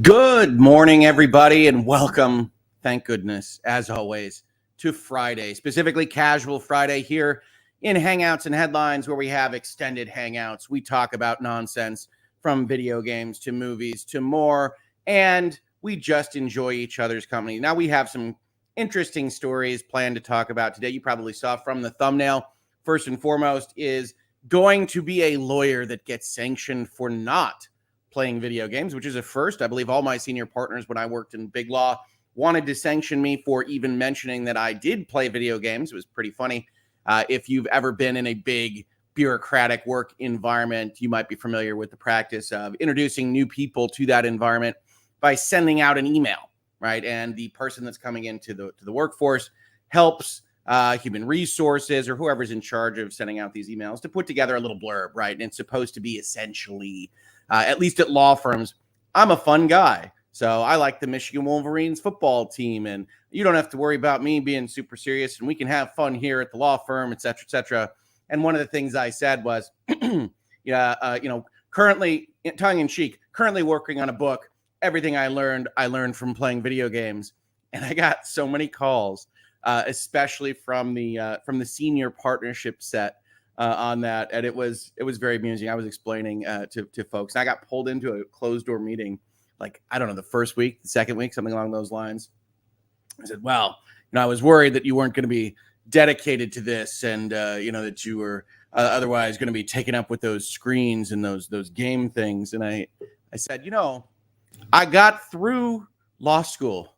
Good morning, everybody, and welcome, thank goodness, as always, to Friday, specifically Casual Friday here in Hangouts and Headlines, where we have extended hangouts. We talk about nonsense from video games to movies to more, and we just enjoy each other's company. Now, we have some interesting stories planned to talk about today. You probably saw from the thumbnail. First and foremost is going to be a lawyer that gets sanctioned for not playing video games, which is a first. I believe all my senior partners when I worked in big law wanted to sanction me for even mentioning that I did play video games. It was pretty funny. If you've ever been in a big bureaucratic work environment, you might be familiar with the practice of introducing new people to that environment by sending out an email, right? And the person that's coming into the workforce helps human resources or whoever's in charge of sending out these emails to put together a little blurb, right? And it's supposed to be essentially at least at law firms, I'm a fun guy. So I like the Michigan Wolverines football team, and you don't have to worry about me being super serious, and we can have fun here at the law firm, et cetera, et cetera. And one of the things I said was, currently, tongue in cheek, currently working on a book. Everything I learned from playing video games. And I got so many calls, especially from the senior partnership set. On that, and it was very amusing. I was explaining to folks, and I got pulled into a closed door meeting, like, I don't know, the first week, the second week, something along those lines. I said, well, I was worried that you weren't going to be dedicated to this, and that you were otherwise going to be taken up with those screens and those game things. And I said, I got through law school.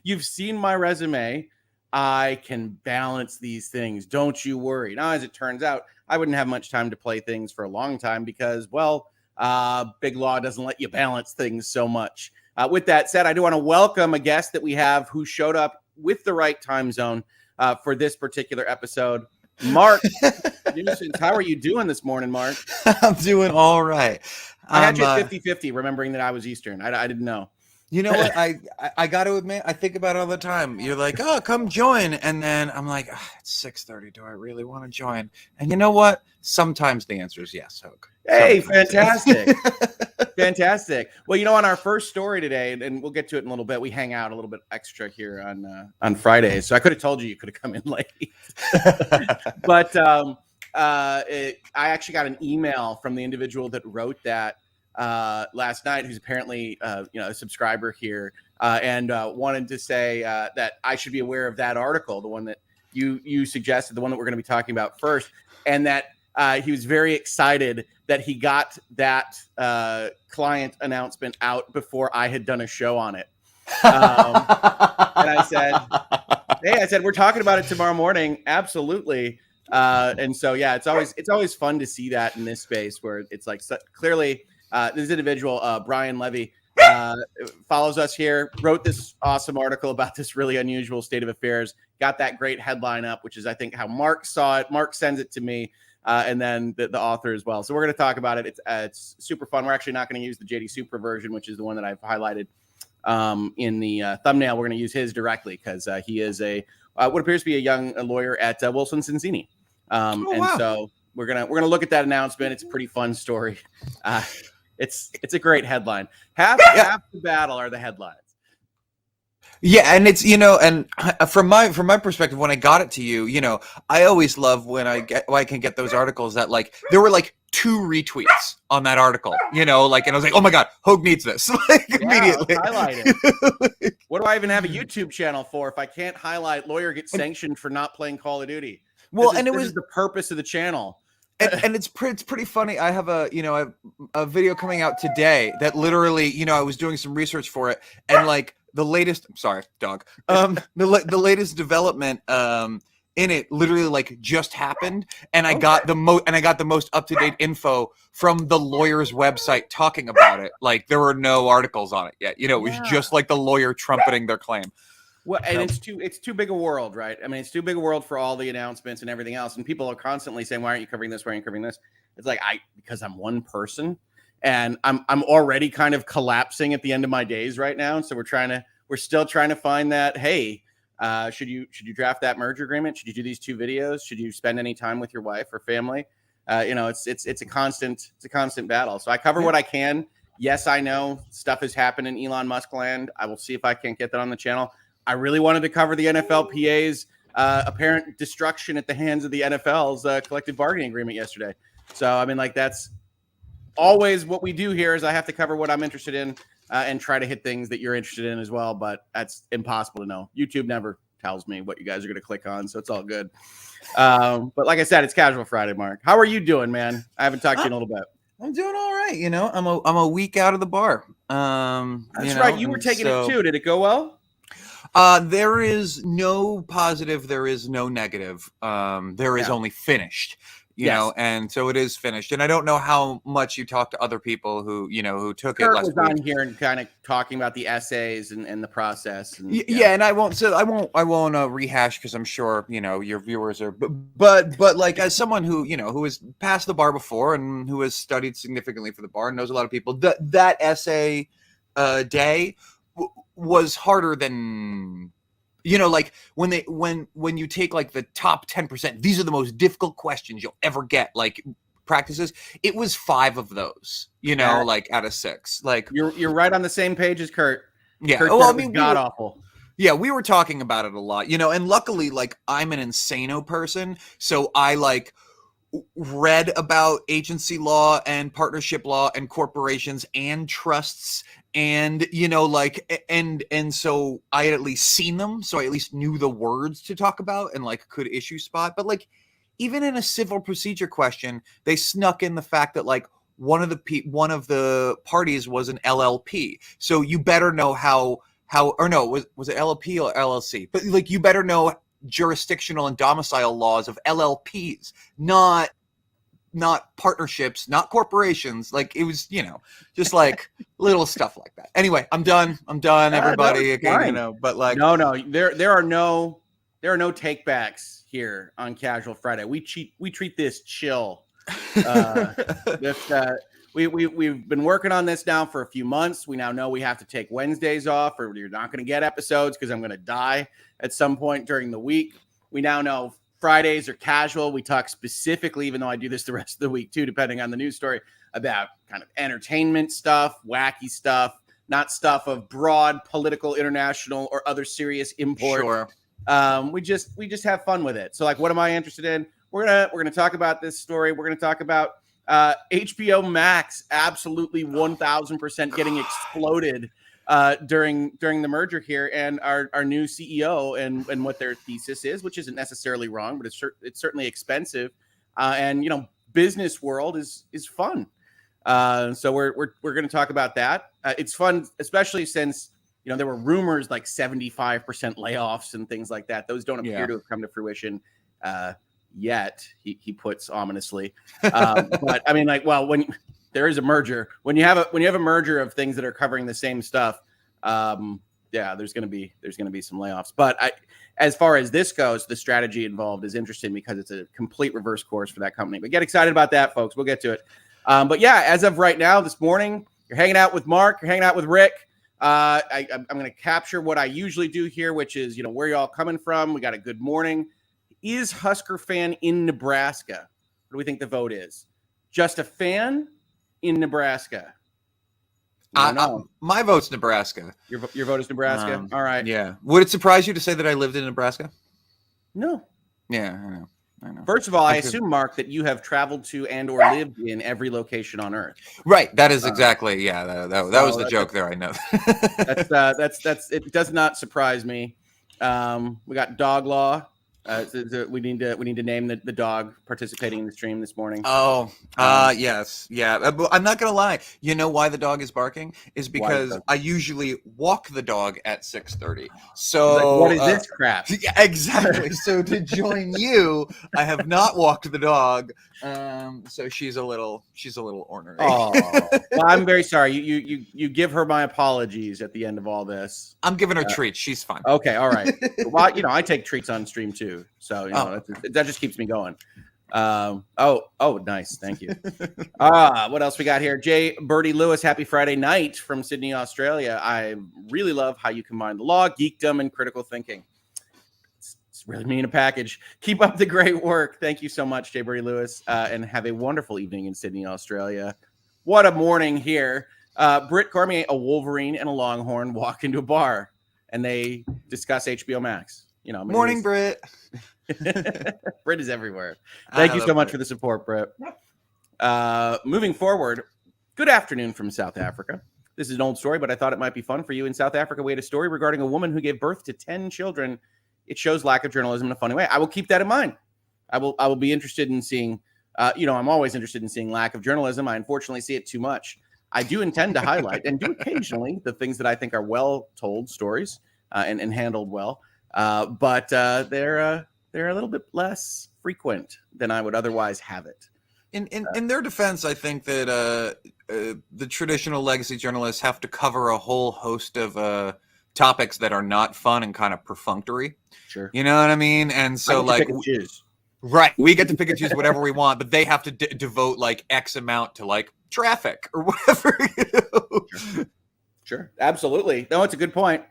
You've seen my resume. I can balance these things. Don't you worry. Now, as it turns out, I wouldn't have much time to play things for a long time because, big law doesn't let you balance things so much. With that said, I do want to welcome a guest that we have who showed up with the right time zone for this particular episode. Mark Nuisance, how are you doing this morning, Mark? I'm doing all right. I had you at 50-50, remembering that I was Eastern. I didn't know. You know what? I got to admit, I think about it all the time. You're like, oh, come join. And then I'm like, it's 6:30. Do I really want to join? And you know what? Sometimes the answer is yes, Hoeg. Hey, fantastic. Fantastic. Well, on our first story today, and we'll get to it in a little bit, we hang out a little bit extra here on Fridays. So I could have told you could have come in late. But I actually got an email from the individual that wrote that last night, who's apparently a subscriber here, and wanted to say that I should be aware of that article, the one that you suggested, the one that we're going to be talking about first, and that he was very excited that he got that client announcement out before I had done a show on it. And I said, we're talking about it tomorrow morning. Absolutely. And so, yeah, it's always fun to see that in this space where it's like clearly. This individual, Brian Levy, follows us here, wrote this awesome article about this really unusual state of affairs, got that great headline up, which is, I think, how Mark saw it. Mark sends it to me, and then the author as well. So we're going to talk about it. It's super fun. We're actually not going to use the JD Super version, which is the one that I've highlighted in the thumbnail. We're going to use his directly because he is what appears to be a lawyer at Wilson Sonsini. So we're gonna look at that announcement. It's a pretty fun story. It's a great headline. Half the battle are the headlines. Yeah, and it's and from my perspective, when I got it to you, I always love when I can get those articles that there were 2 retweets on that article, and I was like, oh my god, Hoeg needs this immediately. Highlight it. What do I even have a YouTube channel for if I can't highlight lawyer gets sanctioned for not playing Call of Duty? Well, this is the purpose of the channel. And it's pretty funny. I have a video coming out today that literally, I was doing some research for it, and the latest, sorry, dog, the latest development in it literally just happened, and I got the most up to date info from the lawyer's website talking about it. There were no articles on it yet. It was just the lawyer trumpeting their claim. Well, and it's too big a world, right? I mean, it's too big a world for all the announcements and everything else. And people are constantly saying, "Why aren't you covering this? Why aren't you covering this?" It's because I'm one person, and I'm already kind of collapsing at the end of my days right now. So we're still trying to find that. Hey, should you draft that merger agreement? Should you do these 2 videos? Should you spend any time with your wife or family? It's a constant battle. So I cover what I can. Yes, I know stuff has happened in Elon Musk land. I will see if I can't get that on the channel. I really wanted to cover the NFLPA's apparent destruction at the hands of the NFL's collective bargaining agreement yesterday. So, I mean, like, that's always what we do here is I have to cover what I'm interested in and try to hit things that you're interested in as well. But that's impossible to know. YouTube never tells me what you guys are going to click on, so it's all good. But like I said, it's Casual Friday, Mark. How are you doing, man? I haven't talked to you in a little bit. I'm doing all right. You know, I'm a week out of the bar. That's right. You were taking it too. Did it go well? There is no positive. There is no negative. There is only finished. You know, and so it is finished. And I don't know how much you talked to other people who, you know, who took Kurt it last was week. On here and kind of talking about the essays and the process. And, yeah, and I won't rehash because I'm sure, you know, your viewers are, but like as someone who, you know, who has passed the bar before and who has studied significantly for the bar and knows a lot of people, that essay day was harder than, you know, like when you take like the top 10%, these are the most difficult questions you'll ever get, like practices. It was 5 of those, you know, like out of 6. Like you're right on the same page as Kurt. Yeah. Kurt, well, I mean, god awful. Yeah, we were talking about it a lot, you know, and luckily, like, I'm an insano person, so I like read about agency law and partnership law and corporations and trusts and, you know, like, and so I had at least seen them, so I at least knew the words to talk about and like could issue spot. But like, even in a civil procedure question, they snuck in the fact that like one of the parties was an LLP, so you better know how or no, was it LLP or LLC? But like, you better know jurisdictional and domicile laws of LLPs, not partnerships, not corporations. Like, it was, you know, just like little stuff like that. Anyway, I'm done, everybody. Again, you know, but like, no, there are no takebacks here on Casual Friday. We treat this chill. We've been working on this now for a few months. We now know we have to take Wednesdays off, or you're not going to get episodes because I'm going to die at some point during the week. We now know Fridays are casual. We talk specifically, even though I do this the rest of the week too, depending on the news story, about kind of entertainment stuff, wacky stuff, not stuff of broad political, international, or other serious import. Sure. We just have fun with it. So, like, what am I interested in? We're gonna talk about this story. We're gonna talk about HBO Max absolutely 1000% getting exploded during the merger here, and our new CEO and what their thesis is, which isn't necessarily wrong, but it's certainly expensive, and you know, business world is fun. So we're going to talk about that. It's fun, especially since, you know, there were rumors like 75% layoffs and things like that. Those don't appear to have come to fruition yet. He puts ominously, but I mean, like, well, when there is a merger, when you have a merger of things that are covering the same stuff, there's going to be some layoffs. But as far as this goes, the strategy involved is interesting because it's a complete reverse course for that company. But get excited about that, folks. We'll get to it. But yeah, as of right now, this morning, you're hanging out with Mark, you're hanging out with Rick. I'm going to capture what I usually do here, which is, you know, where y'all coming from. We got a good morning. Is Husker fan in Nebraska? What do we think the vote is? Just a fan in Nebraska? My vote's Nebraska. Your vote is Nebraska? All right. Yeah. Would it surprise you to say that I lived in Nebraska? No. Yeah, I know. First of all, I assume, Mark, that you have traveled to and or lived in every location on Earth. Right. That is exactly. That was the joke there. I know. That's it. Does not surprise me. We got dog law. We need to name the dog participating in the stream this morning. Yes, yeah. But I'm not gonna lie. You know why the dog is barking? Is because I usually walk the dog at 6:30. So like, what is this crap? Yeah, exactly. So to join you, I have not walked the dog. So she's a little ornery. Oh, well, I'm very sorry. You give her my apologies at the end of all this. I'm giving her treats. She's fine. Okay, all right. Well, you know, I take treats on stream too. So, you know, that just keeps me going. Nice. Thank you. What else we got here? Jay Birdie Lewis, happy Friday night from Sydney, Australia. I really love how you combine the law, geekdom, and critical thinking. It's really me in a package. Keep up the great work. Thank you so much, Jay Birdie Lewis, and have a wonderful evening in Sydney, Australia. What a morning here. Britt Cormier, a Wolverine and a Longhorn, walk into a bar and they discuss HBO Max. You know, Morning, Britt. Britt is everywhere. Thank you so much Britt. for the support, Britt. Moving forward, good afternoon from South Africa. This is an old story, but I thought it might be fun for you. In South Africa, we had a story regarding a woman who gave birth to 10 children. It shows lack of journalism in a funny way. I will keep that in mind. I will be interested in seeing, I'm always interested in seeing lack of journalism. I unfortunately see it too much. I do intend to highlight and do occasionally the things that I think are well-told stories and handled well. But they're a little bit less frequent than I would otherwise have it. In their defense, I think that the traditional legacy journalists have to cover a whole host of topics that are not fun and kind of perfunctory. Sure. You know what I mean? And so like, right, we get to pick and choose whatever we want, but they have to devote like X amount to like traffic or whatever. You know? Sure. Absolutely. No, it's a good point.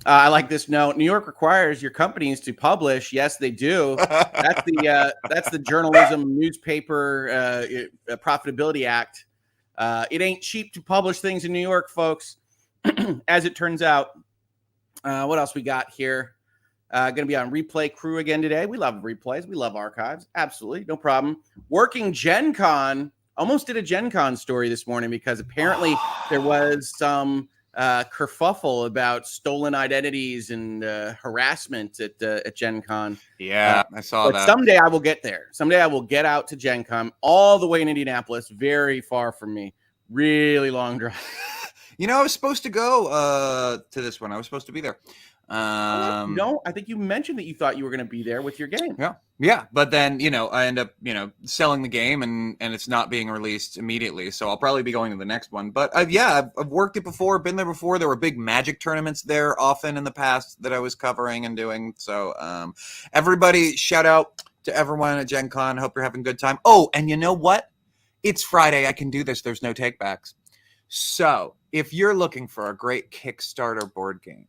I like this note. New York requires your companies to publish. Yes, they do. That's the Journalism Newspaper Profitability Act. It ain't cheap to publish things in New York, folks. As it turns out. What else we got here? Going to be on Replay Crew again today. We love replays. We love archives. Absolutely. No problem. Working Gen Con. Almost did a Gen Con story this morning because apparently there was some kerfuffle about stolen identities and harassment at Gen Con. Yeah, I saw that. Someday I will get there. Someday I will get out to Gen Con all the way in Indianapolis, very far from me. Really long drive. You know, I was supposed to go to this one. I was supposed to be there. No, I think you mentioned that you thought you were going to be there with your game. Yeah. But then, I end up, selling the game and it's not being released immediately. So I'll probably be going to the next one. But I've worked it before, been there before. There were big Magic tournaments there often in the past that I was covering and doing. So everybody, shout out to everyone at Gen Con. Hope you're having a good time. Oh, and you know what? It's Friday. I can do this. There's no takebacks. So if you're looking for a great Kickstarter board game,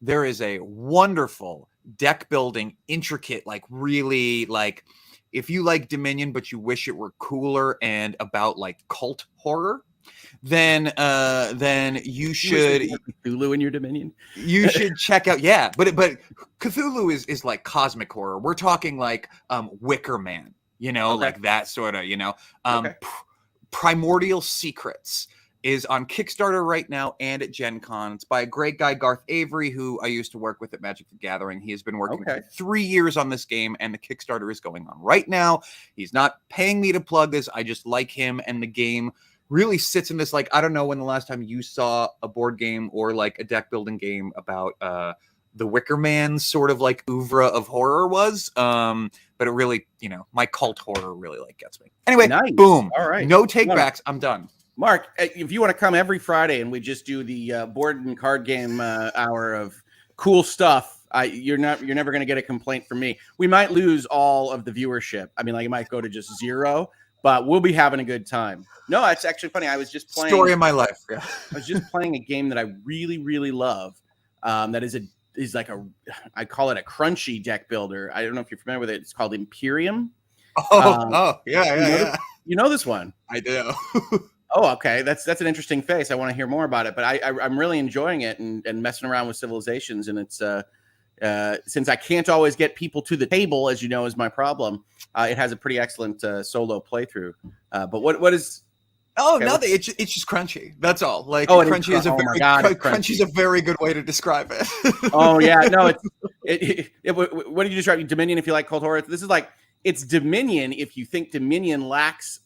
there is a wonderful deck building, intricate, like really like if you like Dominion, but you wish it were cooler and about like cult horror, then you should Cthulhu in your Dominion. You should check out. Yeah, but Cthulhu is like cosmic horror. We're talking like Wicker Man, like that sort of, Primordial Secrets is on Kickstarter right now and at Gen Con. It's by a great guy, Garth Avery, who I used to work with at Magic the Gathering. He has been working for 3 years on this game, and the Kickstarter is going on right now. He's not paying me to plug this. I just like him, and the game really sits in this, like, I don't know when the last time you saw a board game or like a deck building game about the Wicker Man sort of like oeuvre of horror was. But it really, my cult horror really like gets me. Anyway, nice. Boom. All right. No takebacks. I'm done. Mark, if you want to come every Friday and we just do the board and card game hour of cool stuff, you're never going to get a complaint from me. We might lose all of the viewership. I mean, like it might go to just 0, but we'll be having a good time. No, it's actually funny. I was just playing story of my life. Yeah. I was just playing a game that I really, really love. That is like I call it a crunchy deck builder. I don't know if you're familiar with it. It's called Imperium. Yeah. You know this one? I do. Oh, okay. That's an interesting face. I want to hear more about it, but I'm really enjoying it and messing around with civilizations. And it's since I can't always get people to the table, as you know, is my problem. It has a pretty excellent solo playthrough. But what is? Oh, okay, nothing. It's just crunchy. That's all. Like crunchy is crunchy is a very good way to describe it. Oh yeah, no. What did you describe? Dominion, if you like cold horror. This is like. It's Dominion if you think Dominion lacks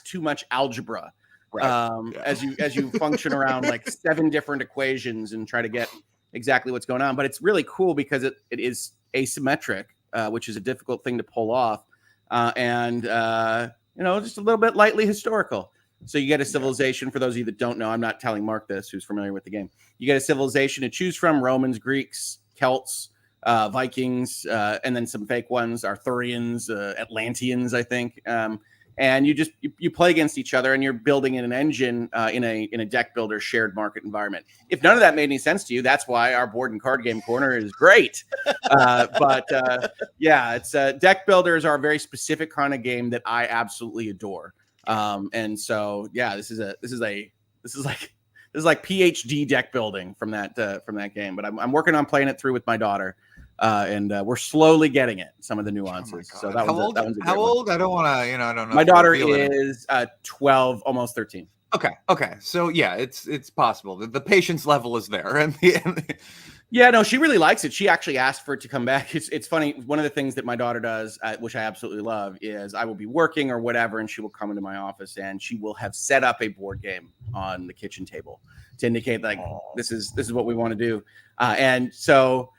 too much algebra, right. As you function around like 7 different equations and try to get exactly what's going on. But it's really cool because it is asymmetric, which is a difficult thing to pull off, and just a little bit lightly historical. So you get a civilization. For those of you that don't know, I'm not telling Mark this, who's familiar with the game. You get a civilization to choose from: Romans, Greeks, Celts. Vikings, and then some fake ones, Arthurians, Atlanteans, I think. And you play against each other, and you're building in an engine in a deck builder shared market environment. If none of that made any sense to you, that's why our board and card game corner is great. It's deck builders are a very specific kind of game that I absolutely adore. And so this is like is like PhD deck building from that game. But I'm working on playing it through with my daughter, and we're slowly getting it. Some of the nuances. So that How old? How old? I don't want to. I don't know. My daughter is 12, almost 13. Okay. So yeah, it's possible. The patience level is there, and yeah, no, she really likes it. She actually asked for it to come back. It's funny. One of the things that my daughter does, which I absolutely love, is I will be working or whatever, and she will come into my office and she will have set up a board game on the kitchen table to indicate like this is what we want to do. And so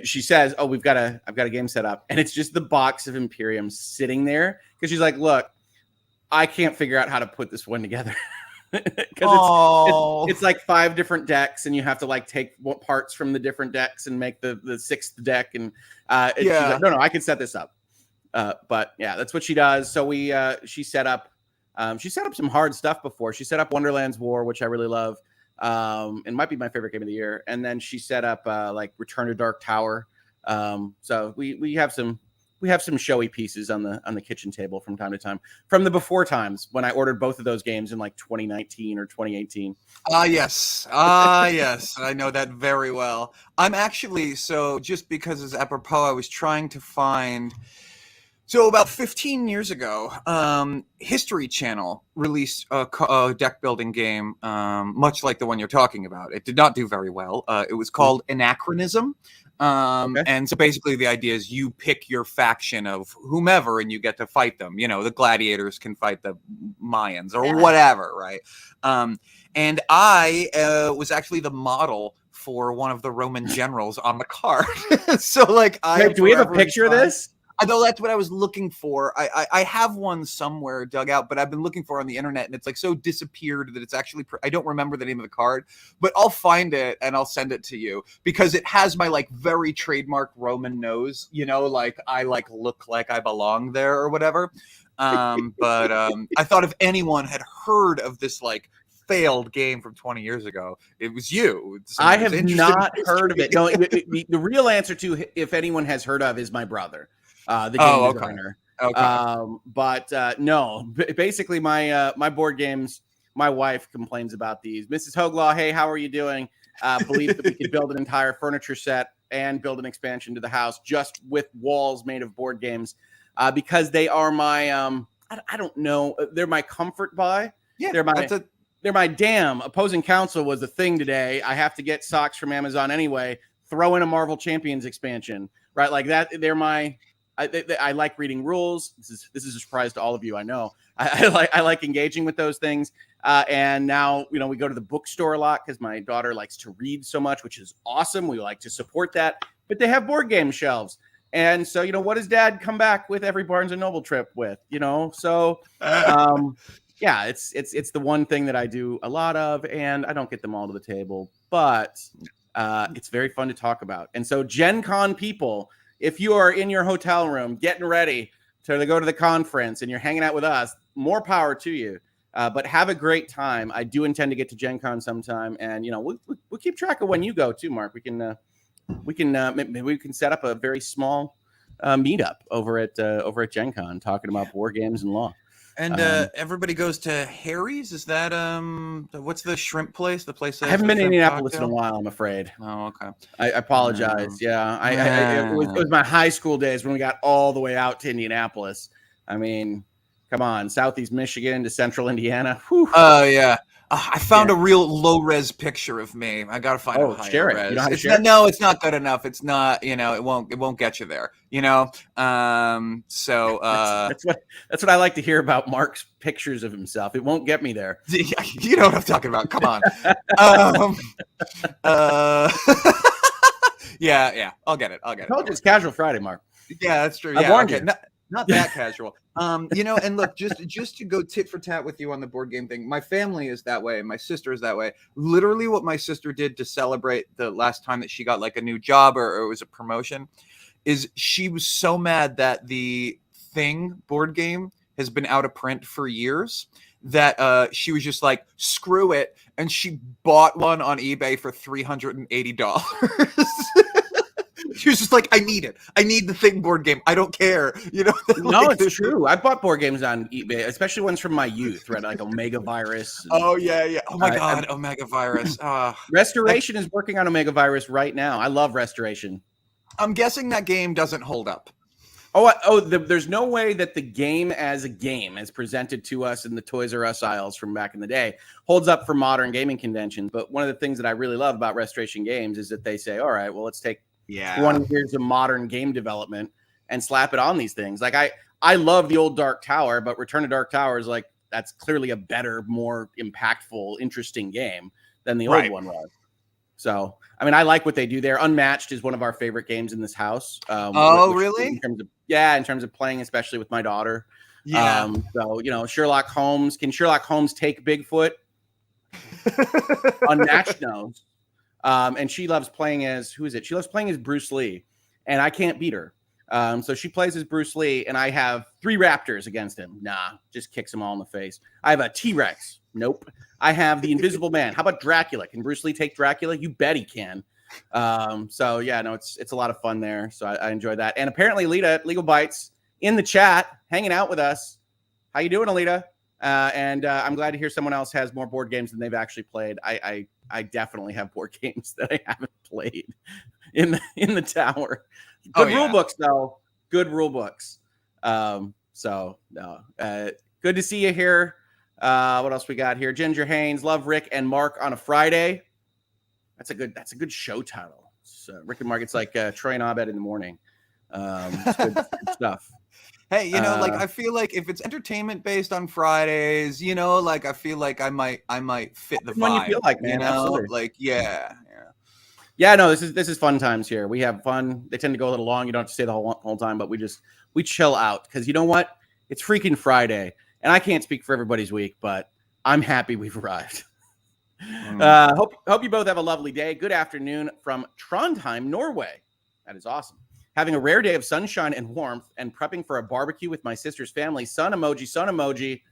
she says, "Oh, I've got a game set up," and it's just the box of Imperium sitting there because she's like, "Look, I can't figure out how to put this one together." Because it's like 5 different decks, and you have to like take parts from the different decks and make the 6th deck. And she's like, no, I can set this up. But yeah, that's what she does. So she set up some hard stuff before. She set up Wonderland's War, which I really love. It might be my favorite game of the year. And then she set up like Return to Dark Tower. So we have some showy pieces on the kitchen table from time to time, from the before times when I ordered both of those games in like 2019 or 2018. Yes. Yes. I know that very well. I'm actually, so just because it's apropos, I was trying to find, so about 15 years ago, History Channel released a deck building game, much like the one you're talking about. It did not do very well. It was called Anachronism. And so basically the idea is you pick your faction of whomever and you get to fight them. You know, the gladiators can fight the Mayans or whatever, right? And I was actually the model for one of the Roman generals on the card. So like do we have a picture of this? I know that's what I was looking for. I have one somewhere dug out, but I've been looking for it on the internet, and it's like so disappeared that it's actually I don't remember the name of the card, but I'll find it and I'll send it to you because it has my like very trademark Roman nose, you know, like I like look like I belong there or whatever. But I thought if anyone had heard of this like failed game from 20 years ago, it was you. I have not heard of it. No, the real answer to if anyone has heard of is my brother. The game designer. But no, basically my board games, my wife complains about these. Mrs. Hoeg Law, hey, how are you doing? Believe that we could build an entire furniture set and build an expansion to the house just with walls made of board games because they are my, I don't know, they're my comfort buy. Yeah, they're my damn opposing counsel was the thing today. I have to get socks from Amazon anyway. Throw in a Marvel Champions expansion, right? Like that. They're my. I like reading rules. This is a surprise to all of you. I know. I like engaging with those things. And now, you know, we go to the bookstore a lot because my daughter likes to read so much, which is awesome. We like to support that. But they have board game shelves. And so, you know, what does Dad come back with every Barnes and Noble trip with? You know, so yeah, it's the one thing that I do a lot of, and I don't get them all to the table, but it's very fun to talk about. And so, Gen Con people. If you are in your hotel room getting ready to go to the conference and you're hanging out with us, more power to you. But have a great time. I do intend to get to Gen Con sometime, and you know we'll keep track of when you go too, Mark. We can maybe we can set up a very small meetup over at Gen Con talking about board games and law. And everybody goes to Harry's. Is that what's the shrimp place? The place I haven't been to Indianapolis in a while, I'm afraid. Oh, okay. I apologize. Yeah, it was my high school days when we got all the way out to Indianapolis. I mean, come on, Southeast Michigan to Central Indiana. Oh yeah. I found a real low-res picture of me. I gotta find a higher share it. res. You know how to share it? No, it's not good enough. It's not. You know, it won't get you there. You know. So that's what I like to hear about Mark's pictures of himself. It won't get me there. You know what I'm talking about. Come on. Yeah. I'll get it. I told you it's Casual Friday, Mark. Yeah, that's true. I warned you. Not that casual. You know, and look, just to go tit for tat with you on the board game thing, my family is that way, and my sister is that way. Literally what my sister did to celebrate the last time that she got like a new job or it was a promotion is she was so mad that the Thing board game has been out of print for years that she was just like, screw it. And she bought one on eBay for $380. She was just like, I need it. I need the thing board game. I don't care. You know? No, Like, it's true. I bought board games on eBay, especially ones from my youth, right? Like Omega Virus. Oh yeah. Oh my God, Omega Virus. Restoration is working on Omega Virus right now. I love Restoration. I'm guessing that game doesn't hold up. There's no way that the game as a game, as presented to us in the Toys R Us aisles from back in the day, holds up for modern gaming conventions. But one of the things that I really love about Restoration Games is that they say, all right, well, let's take 20 years of modern game development and slap it on these things. Like I love the old Dark Tower, but Return to Dark Tower is like, that's clearly a better, more impactful, interesting game than the old one was. So, I mean, I like what they do there. Unmatched is one of our favorite games in this house. Really? In terms of playing, especially with my daughter. Yeah. So, you know, Sherlock Holmes. Can Sherlock Holmes take Bigfoot? Unmatched knows. And she loves playing as, who is it? She loves playing as Bruce Lee, and I can't beat her. So she plays as Bruce Lee, and I have 3 raptors against him. Nah, just kicks them all in the face. I have a T-Rex. Nope. I have the Invisible Man. How about Dracula? Can Bruce Lee take Dracula? You bet he can. So yeah, no, it's a lot of fun there. So I enjoy that. And apparently Alita at Legal Bites in the chat, hanging out with us. How you doing, Alita? And I'm glad to hear someone else has more board games than they've actually played. I definitely have board games that I haven't played in the tower. Good rule books, though. Good rule books. So no, good to see you here. What else we got here? Ginger Haynes, love Rick and Mark on a Friday. That's a good show title. So Rick and Mark, it's like Troy and Abed in the morning. It's good stuff. Hey, you know, like I feel like if it's entertainment based on Fridays, you know, like I feel like I might fit the vibe. When you feel like, man, you know, absolutely. like yeah. Yeah, no, this is fun times here. We have fun. They tend to go a little long. You don't have to stay the whole time, but we chill out because you know what? It's freaking Friday, and I can't speak for everybody's week, but I'm happy we've arrived. Hope you both have a lovely day. Good afternoon from Trondheim, Norway. That is awesome. Having a rare day of sunshine and warmth and prepping for a barbecue with my sister's family. Sun emoji.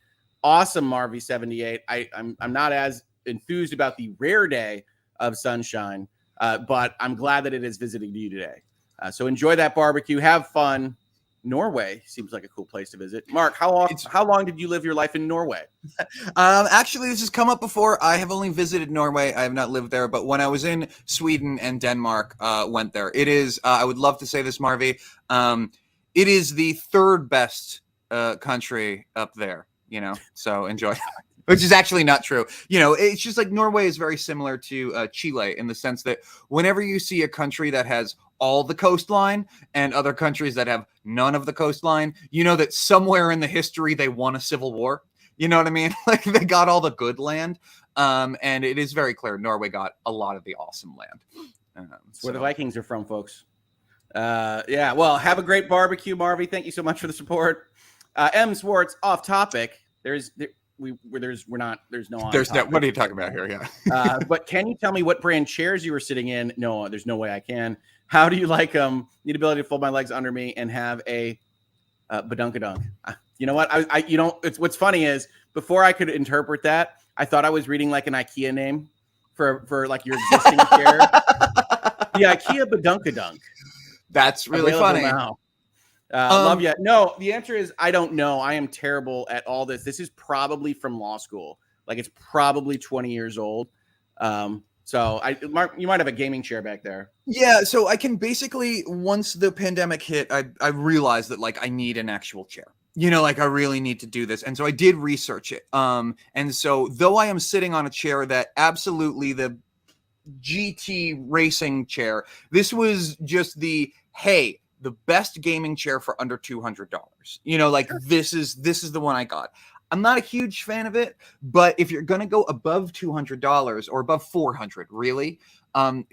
Awesome, Marvy78. I'm not as enthused about the rare day of sunshine, but I'm glad that it is visiting you today. So enjoy that barbecue. Have fun. Norway seems like a cool place to visit. Mark, how long did you live your life in Norway? Actually, this has come up before. I have only visited Norway. I have not lived there, but when I was in Sweden and Denmark, went there. It is, I would love to say this, Marvy. It is the 3rd best country up there, you know, so enjoy. Which is actually not true. You know, it's just like Norway is very similar to Chile in the sense that whenever you see a country that has all the coastline and other countries that have none of the coastline, you know that somewhere in the history they won a civil war. You know what I mean? Like they got all the good land. And it is very clear Norway got a lot of the awesome land. Where the Vikings are from, folks. Yeah, well, have a great barbecue, Marvy. Thank you so much for the support. M. Swartz, off topic. There's no what are you talking about here? Yeah. But can you tell me what brand chairs you were sitting in? No, there's no way I can. How do you like them? Need ability to fold my legs under me and have a badunkadunk. You know what? It's what's funny is before I could interpret that, I thought I was reading like an IKEA name for like your existing chair. The IKEA badunkadunk. That's really funny. Now. Love you. No, the answer is I don't know. I am terrible at all this. This is probably from law school. Like it's probably 20 years old. So Mark, you might have a gaming chair back there. Yeah. So I can basically, once the pandemic hit, I realized that like I need an actual chair. You know, like I really need to do this. And so I did research it. And so though I am sitting on a chair that absolutely the GT racing chair, this was just the best gaming chair for under $200. You know, like this is the one I got. I'm not a huge fan of it, but if you're going to go above $200 or above $400, really,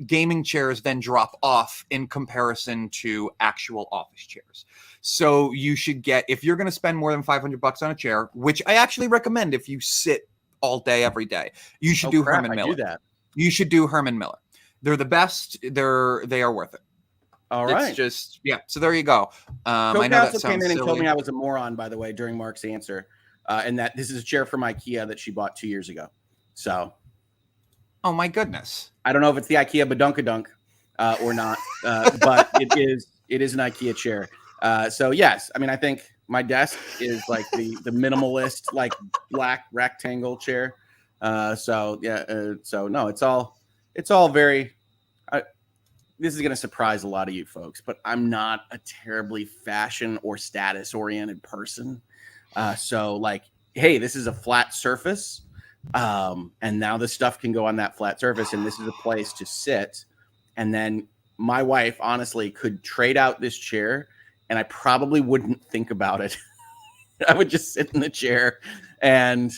gaming chairs then drop off in comparison to actual office chairs. So you should get, if you're going to spend more than $500 on a chair, which I actually recommend if you sit all day, every day, you should do Herman Miller. Do that. You should do Herman Miller. They're the best. They are worth it. All right. It's just, yeah. So there you go. I know that came in and told me I was a moron, by the way, during Mark's answer. And that this is a chair from IKEA that she bought 2 years ago. So. Oh, my goodness. I don't know if it's the IKEA badunkadunk, or not. But it is an IKEA chair. So yes, I mean, I think my desk is like the minimalist, like black rectangle chair. So yeah, so no, it's all very. This is going to surprise a lot of you folks, but I'm not a terribly fashion or status oriented person. So like, hey, this is a flat surface, and now the stuff can go on that flat surface, and this is a place to sit. And then my wife, honestly, could trade out this chair, and I probably wouldn't think about it. I would just sit in the chair, and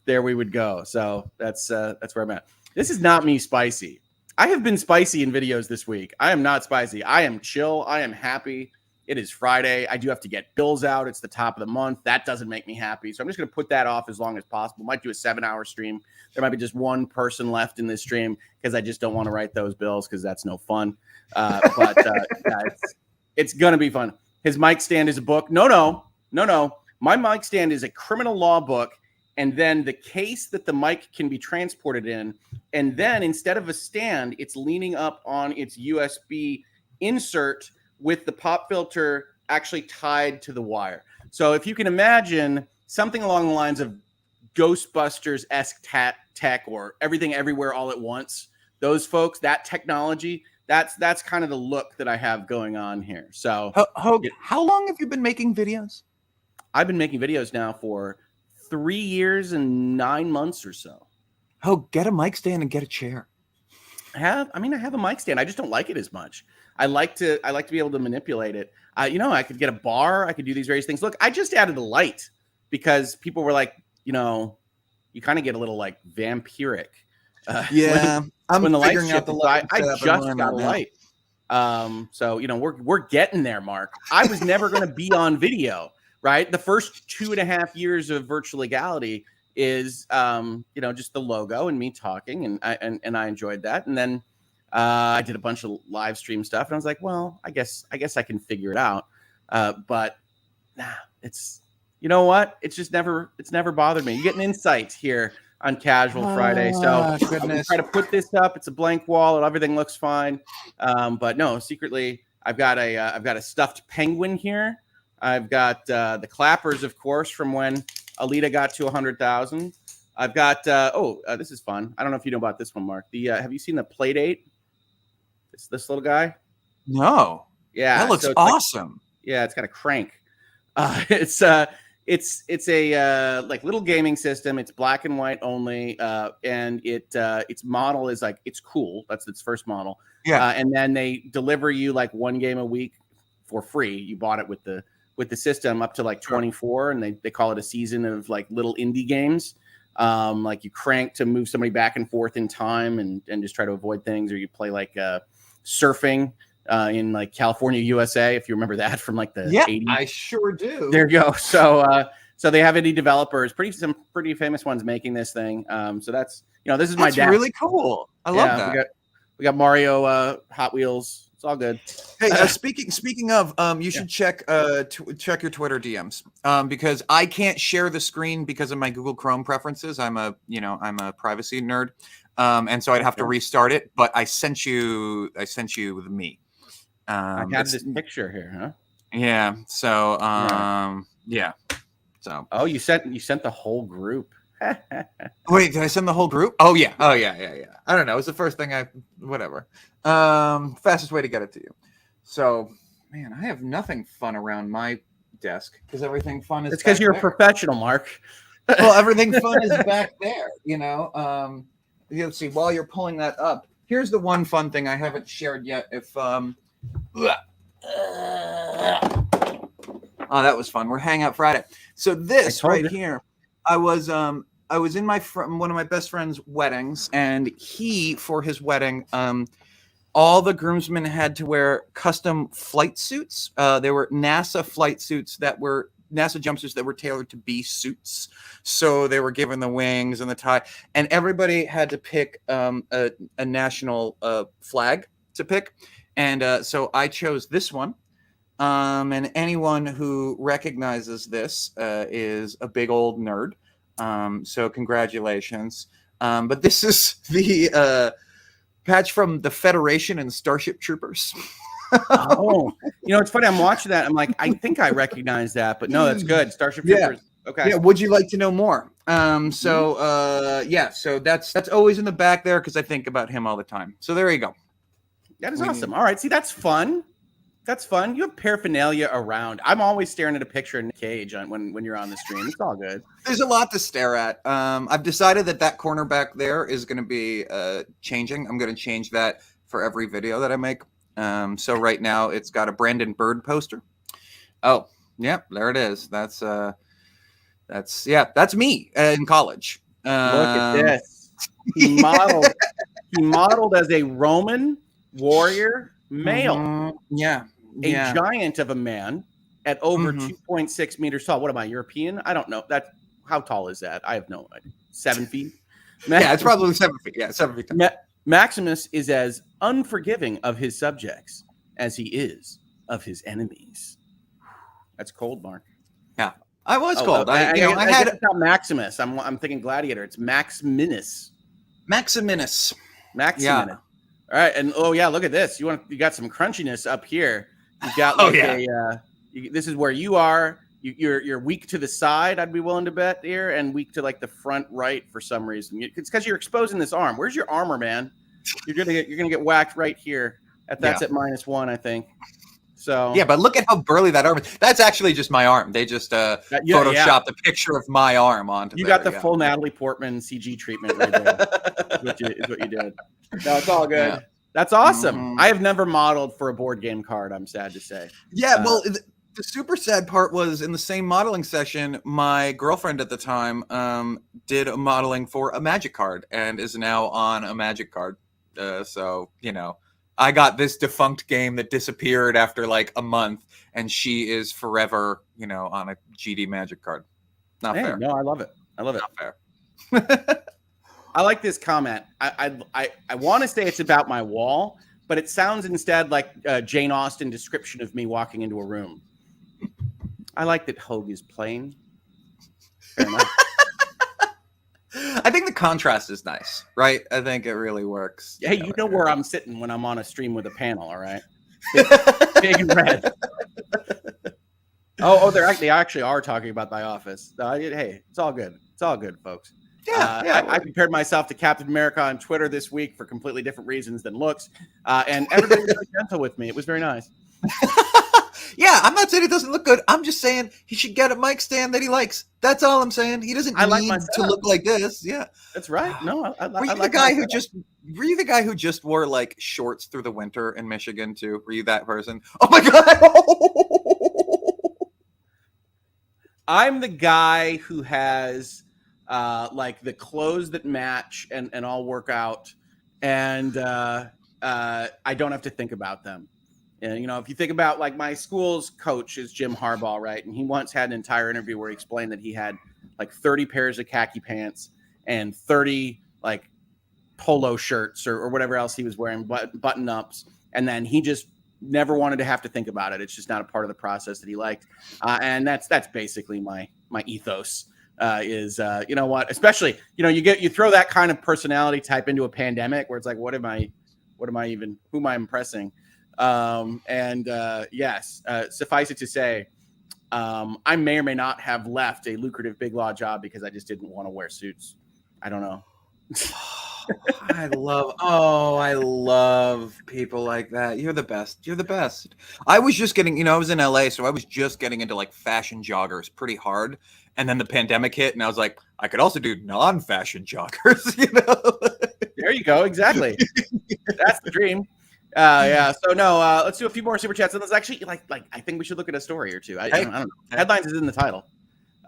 there we would go. So that's where I'm at. This is not me spicy. I have been spicy in videos this week. I am not spicy. I am chill. I am happy. It is Friday. I do have to get bills out. It's the top of the month. That doesn't make me happy. So I'm just going to put that off as long as possible. Might do a 7-hour stream. There might be just one person left in this stream because I just don't want to write those bills because that's no fun. But yeah, it's going to be fun. His mic stand is a book. No. My mic stand is a criminal law book. And then the case that the mic can be transported in. And then instead of a stand, it's leaning up on its USB insert with the pop filter actually tied to the wire. So if you can imagine something along the lines of Ghostbusters-esque tech or everything everywhere all at once, those folks, that technology, that's kind of the look that I have going on here. So Hoeg, how long have you been making videos? I've been making videos now for 3 years and 9 months or so. Hoeg, get a mic stand and get a chair. I have a mic stand. I just don't like it as much. I like to be able to manipulate it. I could get a bar. I could do these various things. Look, I just added a light because people were like, you kind of get a little like vampiric. Yeah, when the light shifts, I just got a light. So we're getting there, Mark. I was never going to be on video. Right. The first 2.5 years of Virtual Legality is, just the logo and me talking. And I enjoyed that. And then I did a bunch of live stream stuff. And I was like, well, I guess I can figure it out. But it's, you know what? It's never bothered me. You get an insight here on Casual Friday. So I try to put this up. It's a blank wall and everything looks fine. But no, secretly, I've got a stuffed penguin here. I've got the clappers, of course, from when Alita got to 100,000. I've got this is fun. I don't know if you know about this one, Mark. Have you seen the Playdate? It's this little guy. No. Yeah, that looks awesome. It's got a crank. It's a like little gaming system. It's black and white only, and its model is like it's cool. That's its first model. Yeah, and then they deliver you like one game a week for free. You bought it with the system up to like 24, and they call it a season of like little indie games. Like you crank to move somebody back and forth in time and just try to avoid things, or you play like surfing in like California, USA, if you remember that from like the 80s. I sure do. There you go. So they have indie developers, some pretty famous ones making this thing. So that's this is my dad. Really cool. I love that. We got Mario, Hot Wheels. It's all good. Hey, speaking of, you should check check your Twitter DMs because I can't share the screen because of my Google Chrome preferences. I'm a privacy nerd, and so I'd have to restart it. But I sent you with me. I have this picture here, huh? Yeah. So yeah. So you sent the whole group. Wait, did I send the whole group? Oh yeah. I don't know. It's the first thing whatever. Fastest way to get it to you. So, man, I have nothing fun around my desk because everything fun is. It's because you're a professional, Mark. Well, everything fun is back there. Let's see. While you're pulling that up, here's the one fun thing I haven't shared yet. Oh, that was fun. We're Hangout Friday. So this right here, I was in one of my best friend's weddings, and he, for his wedding, all the groomsmen had to wear custom flight suits. There were NASA flight suits NASA jumpsuits that were tailored to be suits. So they were given the wings and the tie, and everybody had to pick a national flag to pick. And so I chose this one. And anyone who recognizes this is a big old nerd. So congratulations. But this is the Patch from the Federation and Starship Troopers. Oh, it's funny. I'm watching that. I'm like, I think I recognize that, but no, that's good. Starship Troopers. Okay. Yeah. Would you like to know more? So that's always in the back there because I think about him all the time. So there you go. That is awesome. All right. See, that's fun. That's fun. You have paraphernalia around. I'm always staring at a picture in the cage when you're on the stream. It's all good. There's a lot to stare at. I've decided that corner back there is going to be changing. I'm going to change that for every video that I make. So right now it's got a Brandon Bird poster. Oh, yeah, there it is. That's me in college. Look at this. He modeled as a Roman warrior male. Yeah. A giant of a man at over 2.6 meters tall. What am I, European? I don't know. How tall is that? I have no idea. 7 feet? Yeah, it's probably 7 feet. Yeah, 7 feet. Maximus is as unforgiving of his subjects as he is of his enemies. That's cold, Mark. Yeah, I was cold. I had it. Not Maximus. I'm thinking Gladiator. It's Maximinus. Maximinus. Yeah. All right, and look at this. You got some crunchiness up here. You got this is where you are. You're weak to the side. I'd be willing to bet here, and weak to like the front right for some reason. It's because you're exposing this arm. Where's your armor, man? You're gonna get whacked right here. That's at -1, I think. So yeah, but look at how burly that arm is. That's actually just my arm. They just photoshopped a picture of my arm onto. You got the full Natalie Portman CG treatment right there. is what you did. No, it's all good. Yeah. That's awesome. I have never modeled for a board game card, I'm sad to say. Yeah, well, the super sad part was in the same modeling session, my girlfriend at the time did a modeling for a Magic card and is now on a Magic card. So, I got this defunct game that disappeared after like a month, and she is forever, on a GD Magic card. Not fair. No, I love it. Not fair. I like this comment. I want to say it's about my wall, but it sounds instead like Jane Austen description of me walking into a room. I like that Hoeg is plain. Fair enough. I think the contrast is nice, right? I think it really works. Hey, you know where I'm sitting when I'm on a stream with a panel, all right? Big and red. They actually are talking about The Office. Hey, it's all good. It's all good, folks. I compared myself to Captain America on Twitter this week for completely different reasons than looks, and everybody was very gentle with me. It was very nice. Yeah, I'm not saying it doesn't look good. I'm just saying he should get a mic stand that he likes. That's all I'm saying. He doesn't need to look like this. Yeah, that's right. No, were you the guy who just wore like shorts through the winter in Michigan too? Were you that person? Oh my god! I'm the guy who has like the clothes that match and all work out, and I don't have to think about them. And, if you think about like my school's coach is Jim Harbaugh, right? And he once had an entire interview where he explained that he had like 30 pairs of khaki pants and 30 like polo shirts or whatever else he was wearing, button ups. And then he just never wanted to have to think about it. It's just not a part of the process that he liked. And that's basically my ethos is, especially, you throw that kind of personality type into a pandemic where it's like, who am I impressing? Yes, suffice it to say, I may or may not have left a lucrative big law job because I just didn't want to wear suits. I don't know. I love people like that. You're the best. I was just getting, I was in LA, so I was just getting into like fashion joggers pretty hard. And then the pandemic hit and I was like, I could also do non-fashion joggers, There you go. Exactly. That's the dream. So no, let's do a few more super chats. And let's actually like I think we should look at a story or two. I don't know. Headlines is in the title.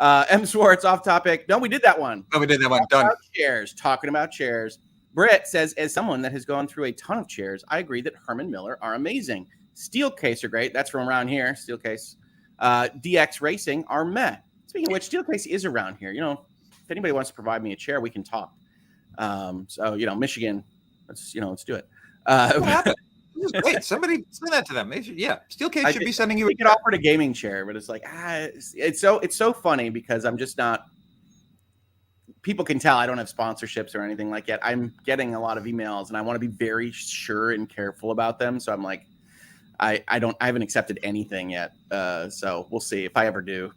M. Swartz off topic. No, we did that one. Oh, we did that one. Done. Talking about chairs. Britt says, as someone that has gone through a ton of chairs, I agree that Herman Miller are amazing. Steelcase are great. That's from around here. Steelcase. DX Racing are meh. Speaking of which, Steelcase is around here. If anybody wants to provide me a chair, we can talk. Michigan, let's do it. What happened? This is great. Somebody send that to them. Steelcase should be sending you. We could offer a gaming chair, but it's like it's so funny because I'm just not. people can tell I don't have sponsorships or anything like that. I'm getting a lot of emails, and I want to be very sure and careful about them. So I'm like, I haven't accepted anything yet. So we'll see if I ever do.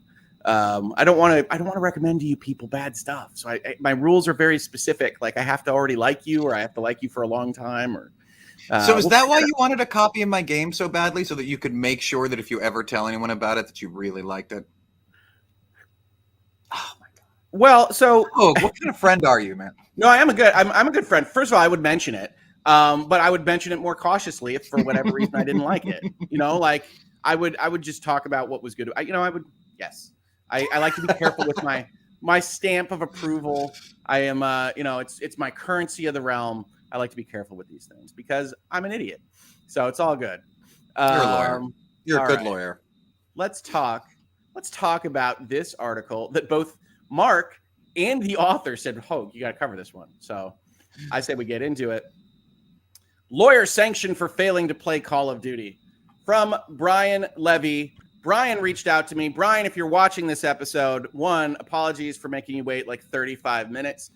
I don't want to recommend to you people bad stuff. So my rules are very specific. Like I have to already like you, or I have to like you for a long time, or. So is that why you wanted a copy of my game so badly, so that you could make sure that if you ever tell anyone about it, that you really liked it? Oh my God. Well, so what kind of friend are you, man? No, I'm a good friend. First of all, I would mention it, but I would mention it more cautiously if for whatever reason I didn't like it. Like I would just talk about what was good. I like to be careful with my stamp of approval. I am, it's my currency of the realm. I like to be careful with these things because I'm an idiot. So it's all good. You're a lawyer. You're a good lawyer. Let's talk about this article that both Mark and the author said, Hoeg, you got to cover this one. So I say we get into it. Lawyer sanctioned for failing to play Call of Duty. From Brian Levy. Brian reached out to me. Brian, if you're watching this episode, one, apologies for making you wait like 35 minutes.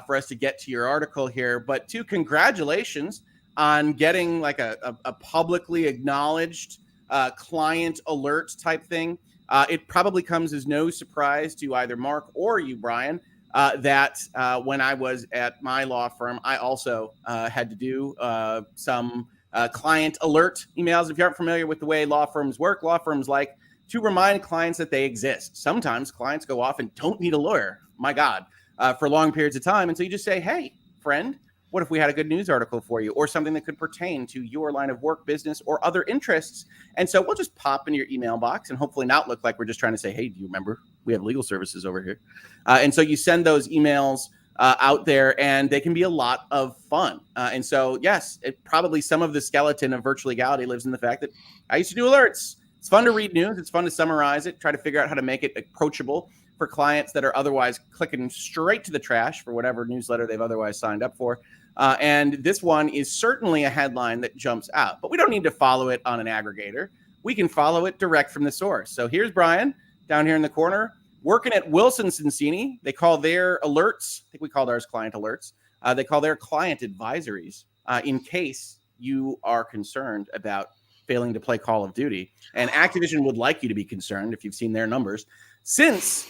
For us to get to your article here, but two, congratulations on getting like a publicly acknowledged client alert type thing. It probably comes as no surprise to either Mark or you, Brian, that when I was at my law firm, I also had to do some client alert emails. If you aren't familiar with the way law firms work, law firms like to remind clients that they exist. Sometimes clients go off and don't need a lawyer. My God. For long periods of time. And so you just say, hey, friend, what if we had a good news article for you or something that could pertain to your line of work, business, or other interests? And so we'll just pop in your email box and hopefully not look like we're just trying to say, hey, do you remember we have legal services over here? And so you send those emails out there and they can be a lot of fun. And so, yes, probably some of the skeleton of virtual legality lives in the fact that I used to do alerts. It's fun to read news. It's fun to summarize it, try to figure out how to make it approachable for clients that are otherwise clicking straight to the trash for whatever newsletter they've otherwise signed up for. And this one is certainly a headline that jumps out, but we don't need to follow it on an aggregator. We can follow it direct from the source. So here's Brian down here in the corner working at Wilson Sonsini. They call their alerts, I think we called ours client alerts. They call their client advisories in case you are concerned about failing to play Call of Duty. And Activision would like you to be concerned if you've seen their numbers. Since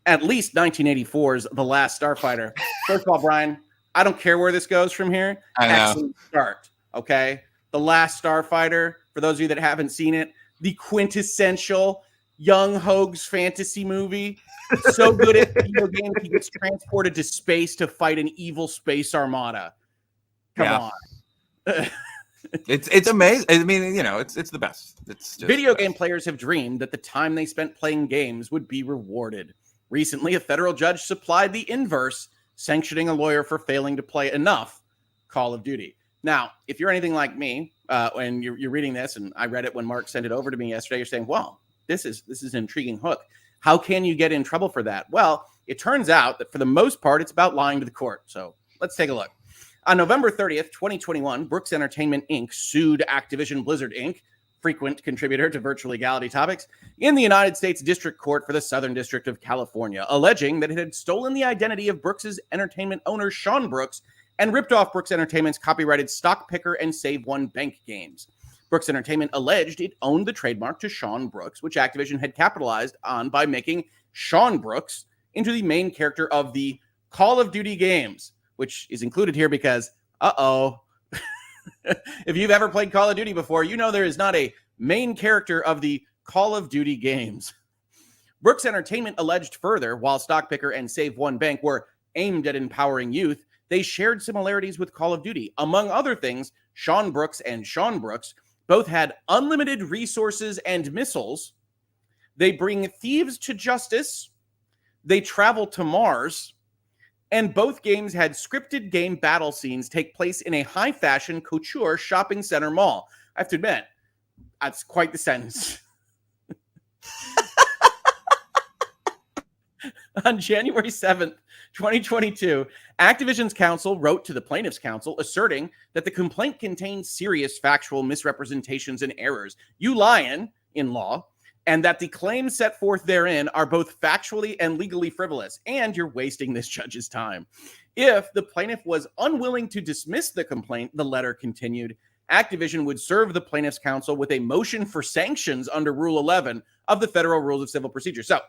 at least 1984's The Last Starfighter. First of all, Brian, I don't care where this goes from here. Excellent start, okay? The Last Starfighter, for those of you that haven't seen it, the quintessential young Hoeg's fantasy movie. So good at video games, he gets transported to space to fight an evil space armada. Come on. It's amazing. I mean, it's the best. It's just video game players have dreamed that the time they spent playing games would be rewarded. Recently, a federal judge supplied the inverse, sanctioning a lawyer for failing to play enough Call of Duty. Now, if you're anything like me, and you're reading this, and I read it when Mark sent it over to me yesterday, you're saying, well, this is an intriguing hook. How can you get in trouble for that? Well, it turns out that for the most part, it's about lying to the court. So let's take a look. On November 30th, 2021, Brooks Entertainment, Inc. sued Activision Blizzard, Inc., frequent contributor to virtual legality topics, in the United States District Court for the Southern District of California, alleging that it had stolen the identity of Brooks' entertainment owner, Sean Brooks, and ripped off Brooks Entertainment's copyrighted Stock Picker and Save One Bank games. Brooks Entertainment alleged it owned the trademark to Sean Brooks, which Activision had capitalized on by making Sean Brooks into the main character of the Call of Duty games, which is included here because, if you've ever played Call of Duty before, you know there is not a main character of the Call of Duty games. Brooks Entertainment alleged further, while Stock Picker and Save One Bank were aimed at empowering youth, they shared similarities with Call of Duty. Among other things, Sean Brooks and Sean Brooks both had unlimited resources and missiles. They bring thieves to justice. They travel to Mars. And both games had scripted game battle scenes take place in a high-fashion couture shopping center mall. I have to admit, that's quite the sentence. On January 7th, 2022, Activision's counsel wrote to the plaintiff's counsel asserting that the complaint contained serious factual misrepresentations and errors. You lion, in law, and that the claims set forth therein are both factually and legally frivolous, and you're wasting this judge's time. If the plaintiff was unwilling to dismiss the complaint, the letter continued, Activision would serve the plaintiff's counsel with a motion for sanctions under Rule 11 of the Federal Rules of Civil Procedure. So,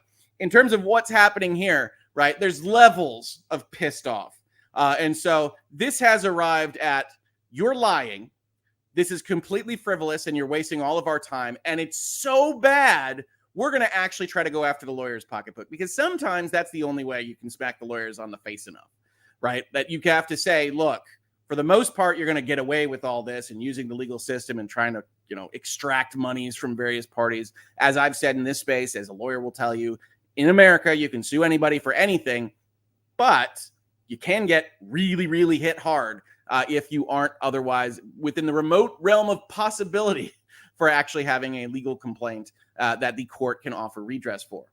in terms of what's happening here, right, there's levels of pissed off. And so this has arrived at, you're lying, this is completely frivolous, and you're wasting all of our time, and it's so bad, we're going to actually try to go after the lawyer's pocketbook, because sometimes that's the only way you can smack the lawyers on the face enough, right? That you have to say, look, for the most part, you're going to get away with all this and using the legal system and trying to, extract monies from various parties. As I've said in this space, as a lawyer will tell you, in America, you can sue anybody for anything, but you can get really, really hit hard if you aren't otherwise within the remote realm of possibility for actually having a legal complaint that the court can offer redress for.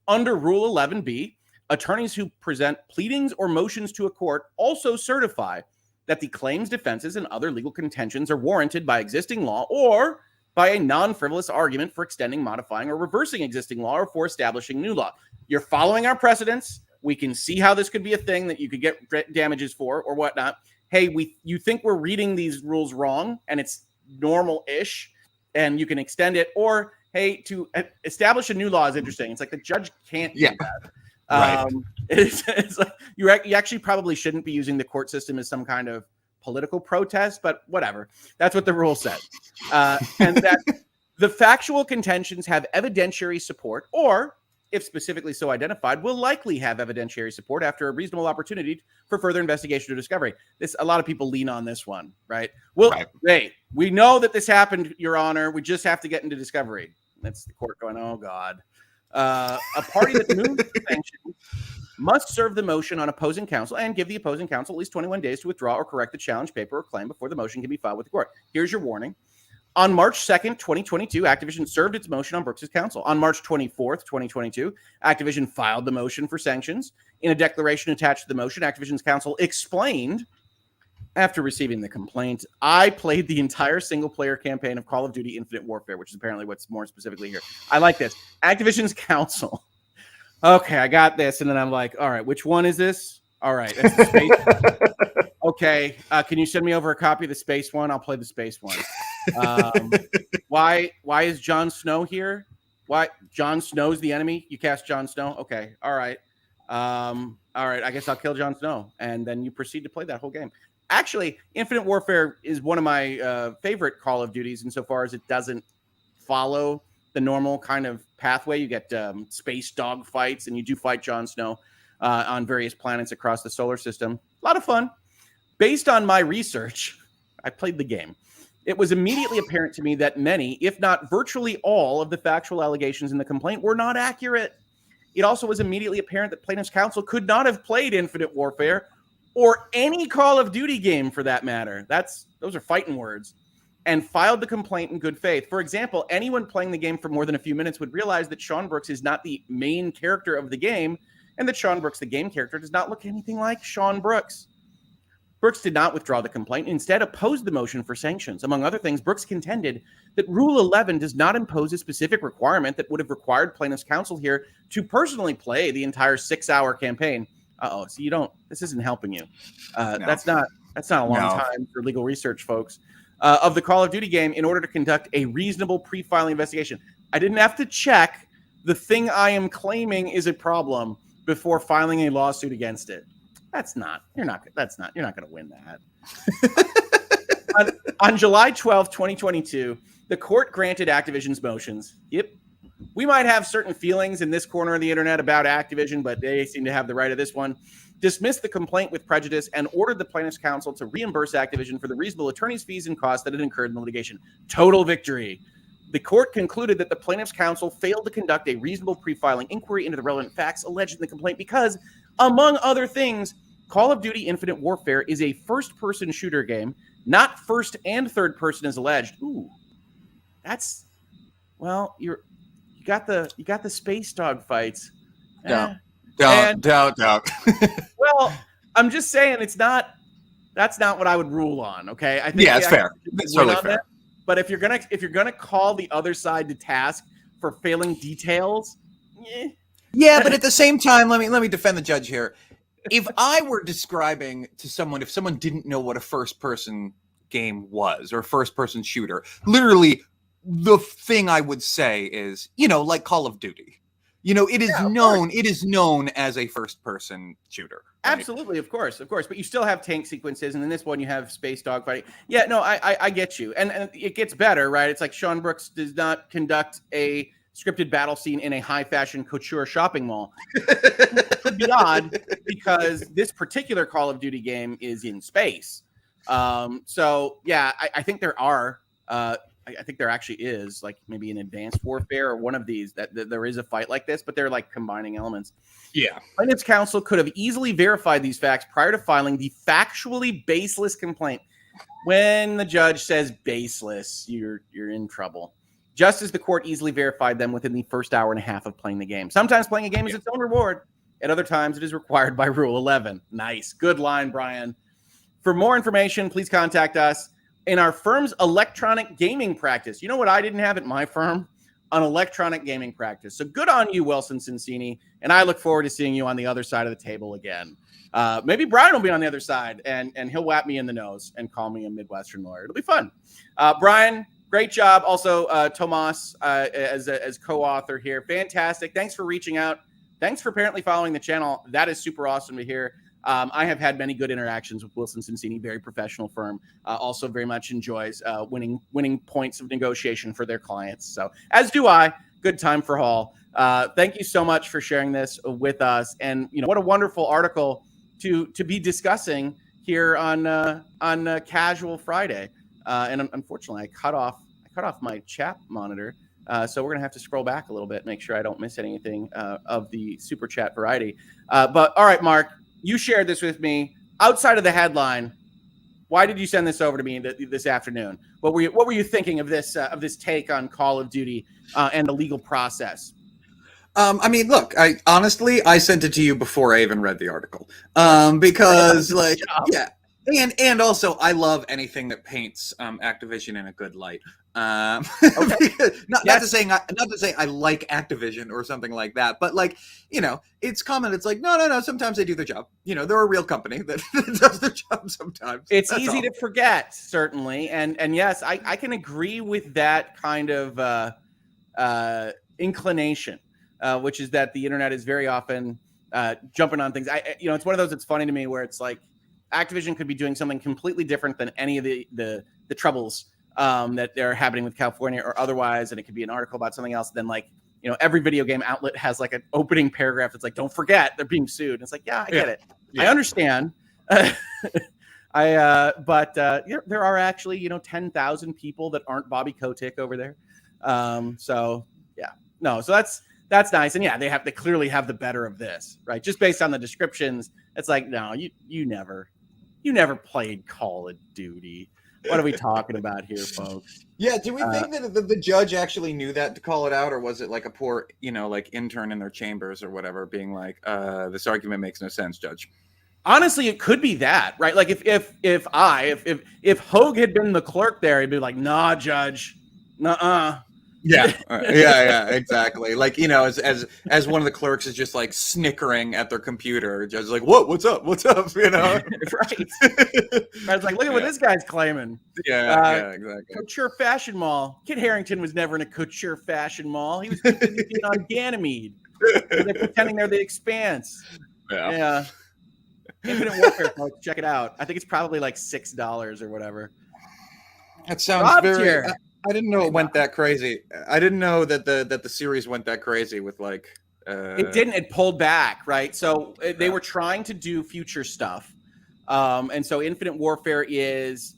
Under Rule 11b, attorneys who present pleadings or motions to a court also certify that the claims, defenses, and other legal contentions are warranted by existing law or by a non-frivolous argument for extending, modifying, or reversing existing law or for establishing new law. You're following our precedents. We can see how this could be a thing that you could get damages for or whatnot. Hey, you think we're reading these rules wrong and it's normal-ish and you can extend it, or hey, to establish a new law is interesting. It's like the judge can't do that. Right. It's like you actually probably shouldn't be using the court system as some kind of political protest, but whatever. That's what the rule said. And that the factual contentions have evidentiary support, or if specifically so identified, will likely have evidentiary support after a reasonable opportunity for further investigation or discovery. A lot of people lean on this one, right? Well, right. Hey, we know that this happened, Your Honor. We just have to get into discovery. That's the court going, oh, God. A party that moves the sanctions must serve the motion on opposing counsel and give the opposing counsel at least 21 days to withdraw or correct the challenge paper or claim before the motion can be filed with the court. Here's your warning. On March 2nd, 2022, Activision served its motion on Brooks' counsel. On March 24th, 2022, Activision filed the motion for sanctions. In a declaration attached to the motion, Activision's counsel explained, after receiving the complaint, I played the entire single-player campaign of Call of Duty Infinite Warfare, which is apparently what's more specifically here. I like this. Activision's counsel. Okay, I got this. And then I'm like, all right, which one is this? All right. That's the space. Okay. Can you send me over a copy of the space one? I'll play the space one. Why is Jon Snow here? Why Jon Snow's the enemy? You cast Jon Snow? Okay. All right. All right. I guess I'll kill Jon Snow. And then you proceed to play that whole game. Actually, Infinite Warfare is one of my favorite Call of Duties insofar as it doesn't follow the normal kind of pathway. You get space dog fights, and you do fight Jon Snow on various planets across the solar system. A lot of fun. Based on my research, I played the game. It was immediately apparent to me that many, if not virtually all, of the factual allegations in the complaint were not accurate. It also was immediately apparent that plaintiff's counsel could not have played Infinite Warfare or any Call of Duty game for that matter. Those are fighting words. And filed the complaint in good faith. For example, anyone playing the game for more than a few minutes would realize that Sean Brooks is not the main character of the game, and that Sean Brooks, the game character, does not look anything like Sean Brooks. Brooks did not withdraw the complaint, instead opposed the motion for sanctions. Among other things, Brooks contended that Rule 11 does not impose a specific requirement that would have required plaintiff's counsel here to personally play the entire 6-hour campaign. So this isn't helping you. No. That's not a long time for legal research, folks. Of the Call of Duty game in order to conduct a reasonable pre-filing investigation. I didn't have to check the thing I am claiming is a problem before filing a lawsuit against it. You're not going to win that. On July 12th, 2022, the court granted Activision's motions. Yep. We might have certain feelings in this corner of the internet about Activision, but they seem to have the right of this one. Dismissed the complaint with prejudice and ordered the plaintiff's counsel to reimburse Activision for the reasonable attorney's fees and costs that it incurred in the litigation. Total victory. The court concluded that the plaintiff's counsel failed to conduct a reasonable pre-filing inquiry into the relevant facts alleged in the complaint because, among other things, Call of Duty Infinite Warfare is a first-person shooter game, not first and third person as alleged. Ooh, you got the space dog fights. Don't. Well, I'm just saying that's not what I would rule on. Okay, I think it's fair. It's totally fair. But if you're gonna call the other side to task for failing details. Yeah, but at the same time, let me defend the judge here. If I were describing to someone, if someone didn't know what a first-person game was or a first-person shooter, literally the thing I would say is, like Call of Duty. It is known as a first-person shooter. Right? Absolutely, of course. But you still have tank sequences, and in this one you have space dogfighting. Yeah, no, I get you, and it gets better, right? It's like Sean Brooks does not conduct a scripted battle scene in a high-fashion couture shopping mall. It could be odd because this particular Call of Duty game is in space. So yeah, I think there are. I think there actually is like maybe an Advanced Warfare or one of these that there is a fight like this, but they're like combining elements. Yeah. Plaintiff's counsel could have easily verified these facts prior to filing the factually baseless complaint. When the judge says baseless, you're in trouble. Just as the court easily verified them within the first hour and a half of playing the game. Sometimes playing a game is its own reward. At other times, it is required by Rule 11. Nice. Good line, Brian. For more information, please contact us. In our firm's electronic gaming practice. You know what I didn't have at my firm? An electronic gaming practice. So good on you, Wilson Cincini. And I look forward to seeing you on the other side of the table again. Maybe Brian will be on the other side and he'll whap me in the nose and call me a Midwestern lawyer. It'll be fun. Brian, great job. Also, Tomas as co-author here. Fantastic. Thanks for reaching out. Thanks for apparently following the channel. That is super awesome to hear. I have had many good interactions with Wilson Cincini, very professional firm. Also very much enjoys winning points of negotiation for their clients. So as do I. Good time for Hall. Thank you so much for sharing this with us. And what a wonderful article to be discussing here on Casual Friday. And unfortunately, I cut off my chat monitor. So we're going to have to scroll back a little bit, make sure I don't miss anything of the super chat variety. But all right, Mark. You shared this with me outside of the headline. Why did you send this over to me this afternoon? What were you thinking of this take on Call of Duty and the legal process? I mean, look, I sent it to you before I even read the article. Because yeah. And also, I love anything that paints Activision in a good light. Okay. not to say I like Activision or something like that, but it's common. It's like no. Sometimes they do their job. They're a real company that does their job sometimes. It's easy to forget, certainly, and yes, I can agree with that kind of inclination, which is that the internet is very often jumping on things. It's one of those that's funny to me where it's like Activision could be doing something completely different than any of the troubles that they're happening with California or otherwise, and it could be an article about something else. Then every video game outlet has like an opening paragraph that's like, don't forget they're being sued. And it's like, yeah, I get it. Yeah. I understand. But there are actually 10,000 people that aren't Bobby Kotick over there. So that's nice. And yeah, they clearly have the better of this, right? Just based on the descriptions, it's like, no, you never played Call of Duty. What are we talking about here, folks? Yeah, do we think that the judge actually knew that to call it out, or was it like a poor, intern in their chambers or whatever, being like, this argument makes no sense, Judge? Honestly, it could be that, right? Like if Hoeg had been the clerk there, he'd be like, nah, Judge, nuh-uh. Yeah, exactly. As one of the clerks is just like snickering at their computer, judge is like, what's up? Right. It's like, look at what this guy's claiming. Yeah, exactly. Couture Fashion Mall. Kit Harington was never in a Couture Fashion Mall. He was being on Ganymede. They're pretending they're the Expanse. Yeah. Infinite Warfare, folks. Check it out. I think it's probably like $6 or whatever. That sounds very. I didn't know it went that crazy. I didn't know that the series went that crazy with It didn't. It pulled back, right? So they were trying to do future stuff, and so Infinite Warfare is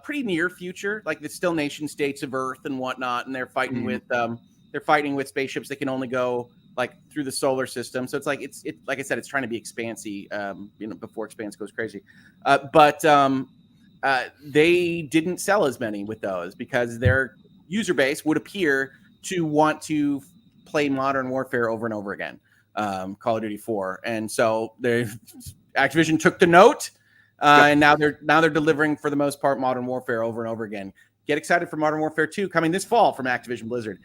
pretty near future. Like it's still nation states of Earth and whatnot, and they're fighting with spaceships that can only go like through the solar system. So it's like like I said, it's trying to be expansy, before Expanse goes crazy, but. They didn't sell as many with those because their user base would appear to want to play Modern Warfare over and over again, Call of Duty 4, and so Activision took the note, and now they're delivering for the most part Modern Warfare over and over again. Get excited for Modern Warfare 2 coming this fall from Activision Blizzard.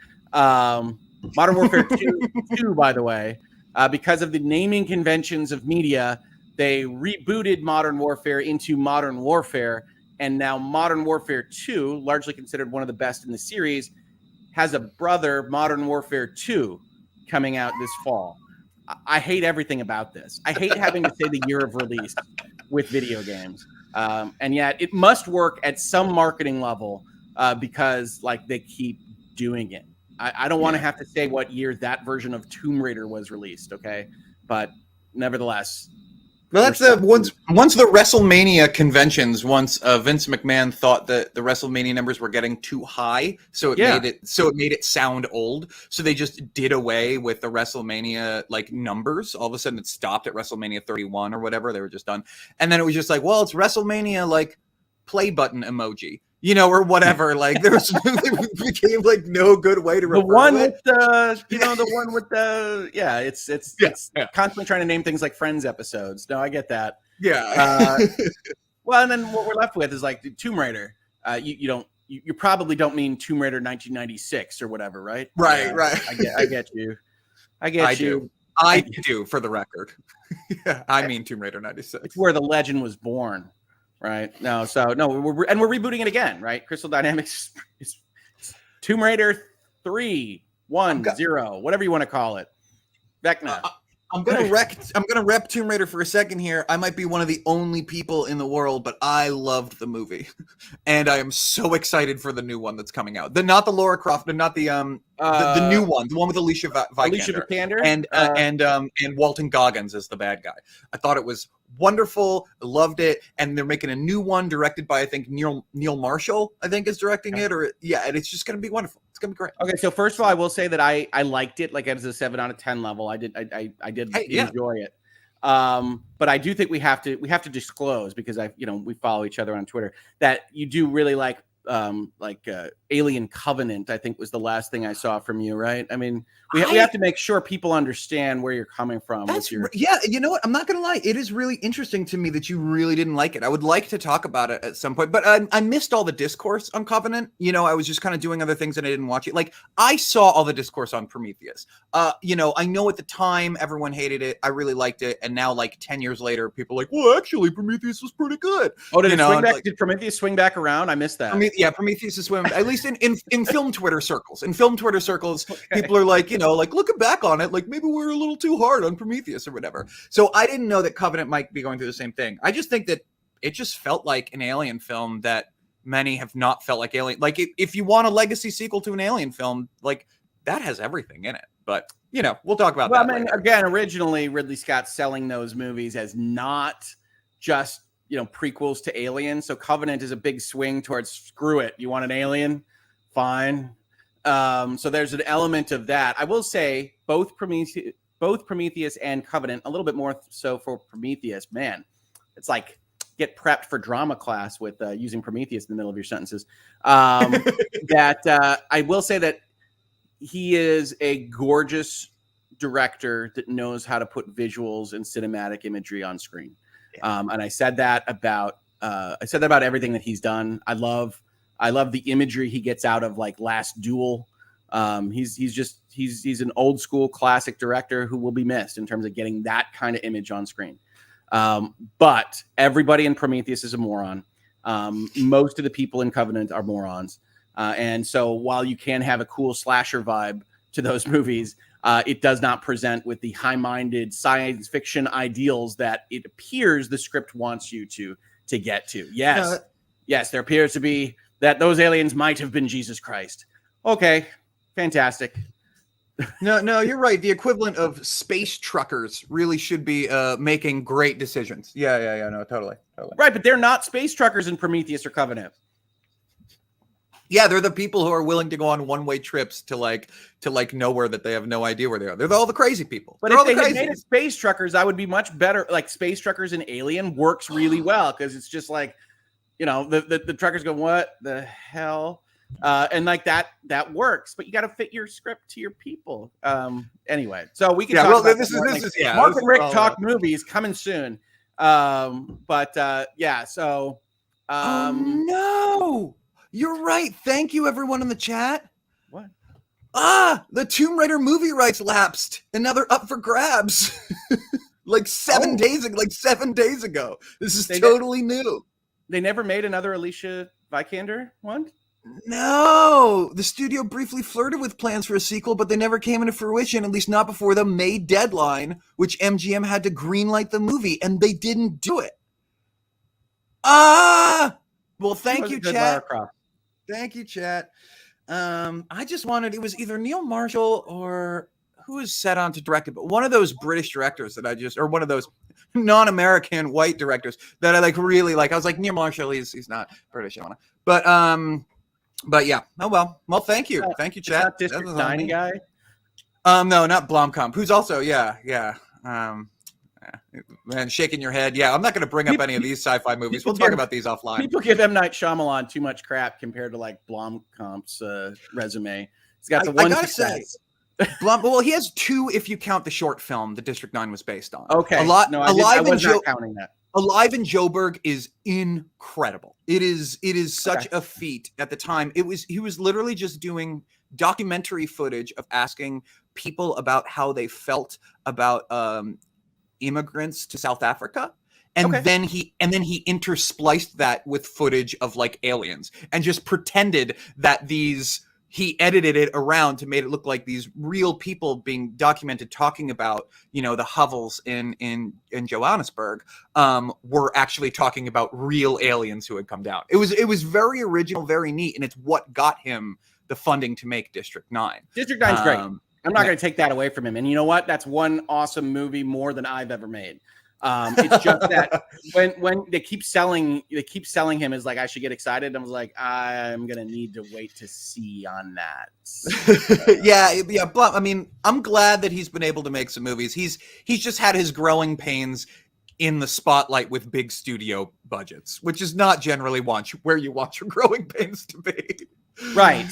Modern Warfare 2, by the way, because of the naming conventions of media, they rebooted Modern Warfare into Modern Warfare, and now Modern Warfare 2, largely considered one of the best in the series, has a brother, Modern Warfare 2, coming out this fall. I hate everything about this. I hate having to say the year of release with video games. And yet it must work at some marketing level because like they keep doing it. I don't want to have to say what year that version of Tomb Raider was released, okay? But nevertheless, well, that's once the WrestleMania conventions. Once Vince McMahon thought that the WrestleMania numbers were getting too high, so it made it sound old. So they just did away with the WrestleMania like numbers. All of a sudden, it stopped at WrestleMania 31 or whatever. They were just done, and then it was just like, well, it's WrestleMania like play button emoji, you know, or whatever. Like there was it became like no good way to the one with the the one with the it's constantly trying to name things like Friends episodes. No, I get that. Well, and then what we're left with is like the Tomb Raider. You probably don't mean Tomb Raider 1996 or whatever, right? Right. I get you. I do for the record. I mean Tomb Raider 96. It's where the legend was born. Right. We're rebooting it again, right? Crystal Dynamics is Tomb Raider 3, 1, 0, whatever you want to call it. Vecna. I'm gonna rep Tomb Raider for a second here. I might be one of the only people in the world, but I loved the movie, and I am so excited for the new one that's coming out. Not the Laura Croft, not the new one, the one with Alicia Vikander, and Walton Goggins as the bad guy. I thought it was wonderful. I loved it, and they're making a new one directed by I think Neil Marshall. I think is directing it, and it's just gonna be wonderful. It's gonna be great. Okay, so first of all, I will say that I liked it, like as a 7 out of 10 level. I did enjoy it. But I do think we have to disclose, because we follow each other on Twitter, that you do really like Alien Covenant. I think was the last thing I saw from you, right? I mean, we have to make sure people understand where you're coming from. Yeah, you know what? I'm not gonna lie. It is really interesting to me that you really didn't like it. I would like to talk about it at some point, but I missed all the discourse on Covenant. I was just kind of doing other things and I didn't watch it. Like I saw all the discourse on Prometheus. I know at the time everyone hated it. I really liked it, and now like 10 years later, people are like, well, actually, Prometheus was pretty good. Oh, did Prometheus swing back around? I missed that. Prometheus is swimming. At least in film Twitter circles. In film Twitter circles, people are like, like looking back on it, like maybe we're a little too hard on Prometheus or whatever. So I didn't know that Covenant might be going through the same thing. I just think that it just felt like an Alien film that many have not felt like Alien. Like if you want a legacy sequel to an Alien film, like that has everything in it. But we'll talk about that. I mean, again, originally Ridley Scott selling those movies as not just prequels to Alien. So Covenant is a big swing towards screw it. You want an Alien? Fine. So there's an element of that. I will say both Prometheus and Covenant, a little bit more so for Prometheus. Man, it's like get prepped for drama class with using Prometheus in the middle of your sentences. That I will say that he is a gorgeous director that knows how to put visuals and cinematic imagery on screen. And I said that about everything that he's done. I love the imagery he gets out of like Last Duel. He's an old school classic director who will be missed in terms of getting that kind of image on screen. But everybody in Prometheus is a moron. Most of the people in Covenant are morons. And so while you can have a cool slasher vibe to those movies, it does not present with the high-minded science fiction ideals that it appears the script wants you to get to. Yes, there appears to be that those aliens might have been Jesus Christ. Okay, fantastic. No, you're right. The equivalent of space truckers really should be making great decisions. Yeah, no, totally. Right, but they're not space truckers in Prometheus or Covenant. Yeah, they're the people who are willing to go on one-way trips to nowhere that they have no idea where they are. They're all the crazy people. But if they had made it space truckers, I would be much better. Like space truckers in Alien works really well because it's just like, the truckers go, what the hell? And like that works, but you got to fit your script to your people. Anyway, so we can talk about this is Mark and Rick talk movies coming soon. So no. You're right. Thank you, everyone in the chat. What? The Tomb Raider movie rights lapsed, and now they're up for grabs. Like 7 days ago. This is totally new. They never made another Alicia Vikander one? No, the studio briefly flirted with plans for a sequel, but they never came into fruition, at least not before the May deadline, which MGM had to greenlight the movie, and they didn't do it. Well, thank you, chat. Thank you, chat. I just wanted, it was either Neil Marshall or who is set on to direct it, but one of those British directors that or one of those non-American white directors that I like really like. I was like, Neil Marshall, he's not British, I wanna. But yeah. Oh well. Well, thank you. Thank you, chat. District 9 guy? No, not Blomkamp, who's also, yeah. Man, shaking your head. Yeah, I'm not going to bring up any of these sci-fi movies. We'll talk about these offline. People give M. Night Shyamalan too much crap compared to like Blomkamp's resume. He's got the one success. Well, he has 2 if you count the short film the District 9 was based on. Okay. I was not counting that. Alive in Joburg is incredible. It is such a feat at the time. He was literally just doing documentary footage of asking people about how they felt about immigrants to South Africa. And then he interspliced that with footage of like aliens and just pretended that he edited it around to make it look like these real people being documented talking about, the hovels in Johannesburg were actually talking about real aliens who had come down. It was very original, very neat, and it's what got him the funding to make District 9. District 9's great. I'm not going to take that away from him. And you know what? That's one awesome movie more than I've ever made. It's just that when they keep selling him as like, I should get excited. I was like, I'm going to need to wait to see on that. Yeah. But I mean, I'm glad that he's been able to make some movies. He's just had his growing pains in the spotlight with big studio budgets, which is not generally where you want your growing pains to be. Right.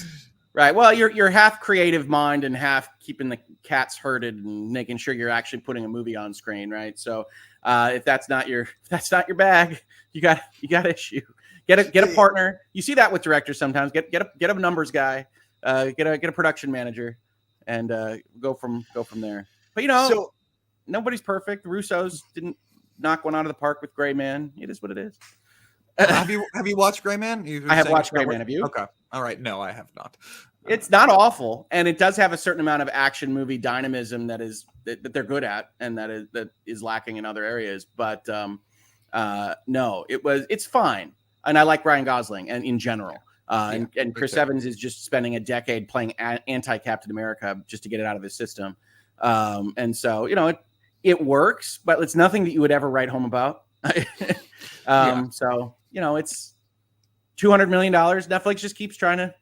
Well, you're half creative mind and half keeping the cats herded and making sure you're actually putting a movie on screen, right? So if that's not your bag, you got issue. Get a partner. You see that with directors sometimes. Get a numbers guy, get a production manager, and go from there. But so nobody's perfect. Russo's didn't knock one out of the park with Gray Man. It is what it is. Have you watched Gray Man? I have watched Gray Man. Have you? Okay. All right. No, I have not. It's not awful, and it does have a certain amount of action movie dynamism that they're good at, and that is lacking in other areas. But no, it's fine, and I like Ryan Gosling and in general. And Chris Evans is just spending a decade playing anti-Captain America just to get it out of his system, and so it works, but it's nothing that you would ever write home about. So it's $200 million. Netflix just keeps trying to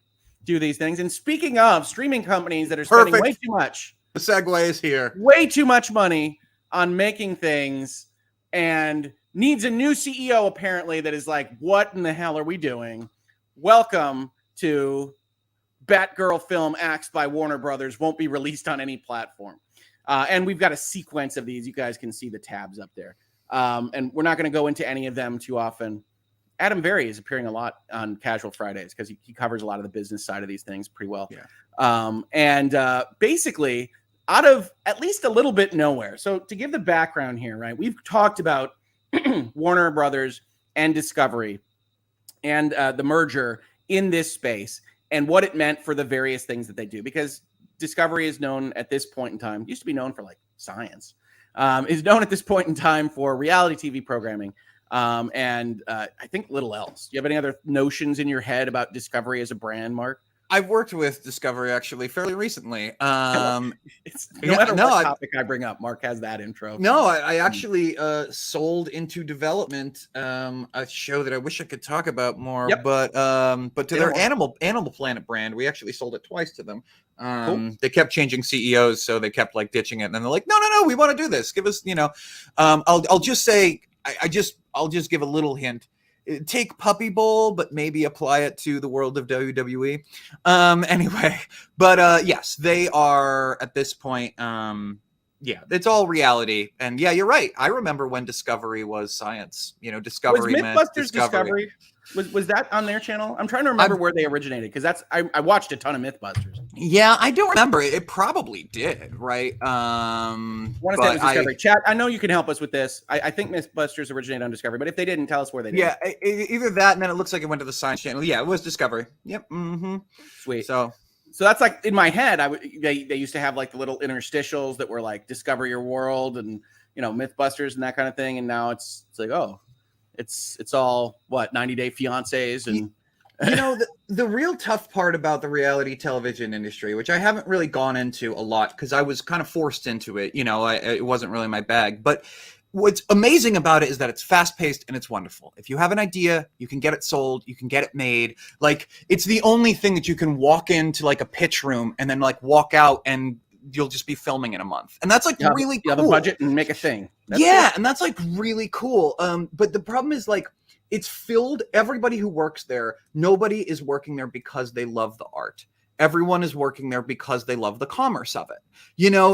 do these things. And speaking of streaming companies that are spending way too much, the segue is here. Way too much money on making things and needs a new CEO apparently that is like, what in the hell are we doing? Welcome to Batgirl film axed by Warner Brothers, won't be released on any platform. And we've got a sequence of these. You guys can see the tabs up there. And we're not going to go into any of them too often. Adam Berry is appearing a lot on Casual Fridays because he covers a lot of the business side of these things pretty well. Yeah. And basically, out of at least a little bit nowhere. So to give the background here, right, we've talked about Warner Brothers and Discovery and the merger in this space and what it meant for the various things that they do. Because Discovery is known at this point in time, used to be known for like science, is known at this point in time for reality TV programming. And I think little else. Do you have any other notions in your head about Discovery as a brand, Mark? I've worked with Discovery actually fairly recently. It's no matter what topic I bring up, Mark has that intro. No, I actually sold into development a show that I wish I could talk about more, but to their Animal Planet brand, we actually sold it twice to them. Cool. They kept changing CEOs, so they kept like ditching it, and then they're like, no, we want to do this. Give us, I'll just say, I'll just give a little hint. Take Puppy Bowl, but maybe apply it to the world of WWE. Anyway, but yes, they are at this point Yeah, it's all reality. And yeah, you're right. I remember when Discovery was science. Discovery Was meant Mythbusters Discovery. Was that on their channel? I'm trying to remember where they originated, because I watched a ton of Mythbusters. Yeah, I don't remember. It probably did, right? I want to say it was Discovery. Chat, I know you can help us with this. I think Mythbusters originated on Discovery, but if they didn't, tell us where they did. Yeah, either that, and then it looks like it went to the Science Channel. Yeah, it was Discovery. Yep. Mm-hmm. Sweet. So that's like in my head. They used to have like the little interstitials that were like Discover Your World and Mythbusters and that kind of thing, and now it's like, oh, it's all what 90 Day Fiancés and. The real tough part about the reality television industry, which I haven't really gone into a lot because I was kind of forced into it, it wasn't really my bag. But what's amazing about it is that it's fast paced and it's wonderful. If you have an idea, you can get it sold, you can get it made. Like, it's the only thing that you can walk into like a pitch room and then like walk out and you'll just be filming in a month. And that's like really cool. You have a budget and make a thing. Cool. And that's like really cool. But the problem is like, it's filled. Everybody who works there, nobody is working there because they love the art. Everyone is working there because they love the commerce of it,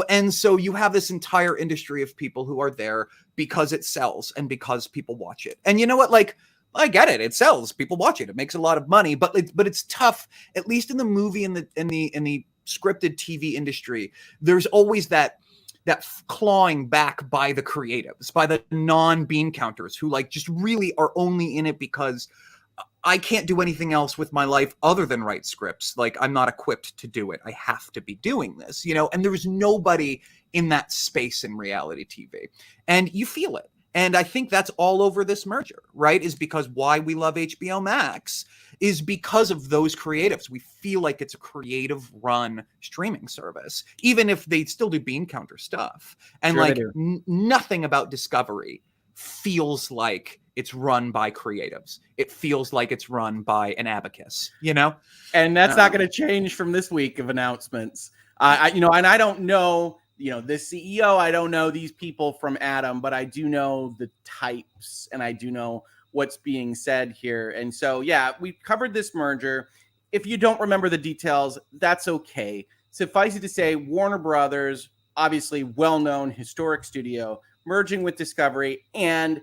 And so you have this entire industry of people who are there because it sells and because people watch it. And you know what? Like, I get it. It sells. People watch it. It makes a lot of money, but it's tough, at least in the movie and in the scripted TV industry. There's always that clawing back by the creatives, by the non-bean counters who like just really are only in it because I can't do anything else with my life other than write scripts. Like, I'm not equipped to do it. I have to be doing this, and there is nobody in that space in reality TV, and you feel it. And I think that's all over this merger, right? Is because why we love HBO Max is because of those creatives. We feel like it's a creative run streaming service, even if they still do bean counter stuff. And sure, nothing about Discovery feels like it's run by creatives. It feels like it's run by an abacus, And that's not going to change from this week of announcements. And I don't know, the CEO, I don't know these people from Adam, but I do know the types and I do know what's being said here. And so, yeah, we covered this merger. If you don't remember the details, that's okay. Suffice it to say, Warner Brothers, obviously well-known historic studio, merging with Discovery. And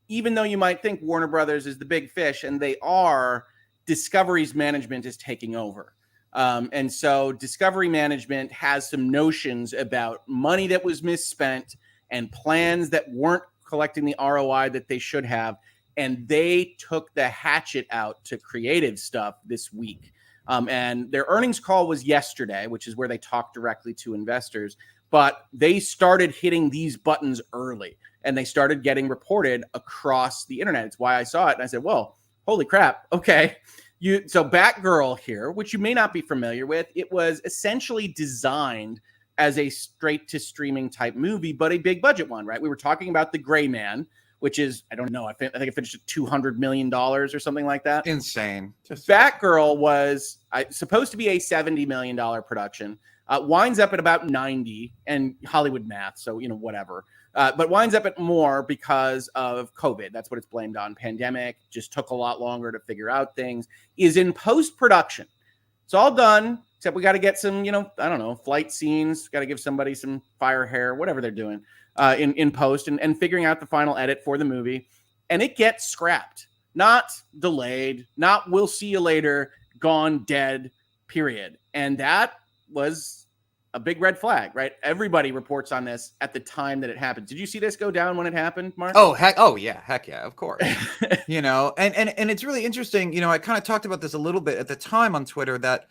even though you might think Warner Brothers is the big fish, and they are, Discovery's management is taking over. And so Discovery management has some notions about money that was misspent and plans that weren't collecting the ROI that they should have. And they took the hatchet out to creative stuff this week. And their earnings call was yesterday, which is where they talked directly to investors. But they started hitting these buttons early and they started getting reported across the internet. It's why I saw it. And I said, well, holy crap. Okay. So Batgirl here, which you may not be familiar with, it was essentially designed as a straight to streaming type movie, but a big budget one, right? We were talking about The Gray Man, which is, I don't know, I think it finished at $200 million or something like that. Insane. Batgirl was supposed to be a $70 million production, winds up at about 90, and Hollywood math, so, whatever. But winds up at more because of COVID. That's what it's blamed on. Pandemic just took a lot longer to figure out things. Is in post-production. It's all done, except we got to get some, I don't know, flight scenes. Got to give somebody some fire hair, whatever they're doing in post and figuring out the final edit for the movie. And it gets scrapped. Not delayed. Not we'll see you later. Gone, dead, period. And that was a big red flag, right? Everybody reports on this at the time that it happened. Did you see this go down when it happened, Mark? Oh, heck yeah, of course. And it's really interesting. I kind of talked about this a little bit at the time on Twitter that,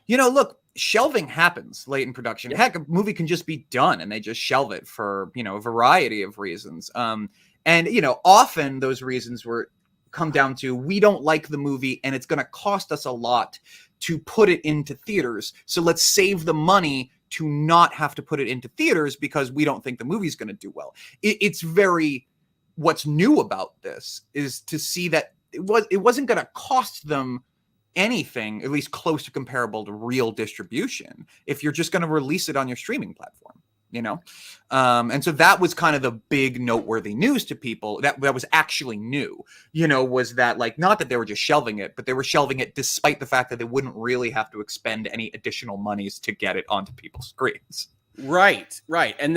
look, shelving happens late in production. Heck, a movie can just be done and they just shelve it for, a variety of reasons. Often those reasons come down to, we don't like the movie and it's going to cost us a lot to put it into theaters. So let's save the money to not have to put it into theaters because we don't think the movie's going to do well. What's new about this is to see that it wasn't going to cost them anything, at least close to comparable to real distribution, if you're just going to release it on your streaming platform. And so that was kind of the big noteworthy news to people that was actually new, was that, like, not that they were just shelving it, but they were shelving it despite the fact that they wouldn't really have to expend any additional monies to get it onto people's screens. Right. And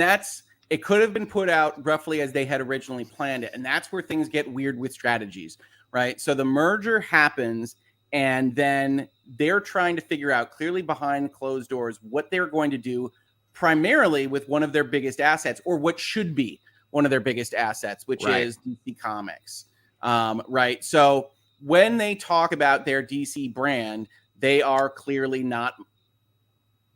it could have been put out roughly as they had originally planned it. And that's where things get weird with strategies, right? So the merger happens, and then they're trying to figure out clearly behind closed doors what they're going to do primarily with one of their biggest assets, or what should be one of their biggest assets, which is DC Comics. Right. So when they talk about their DC brand, they are clearly not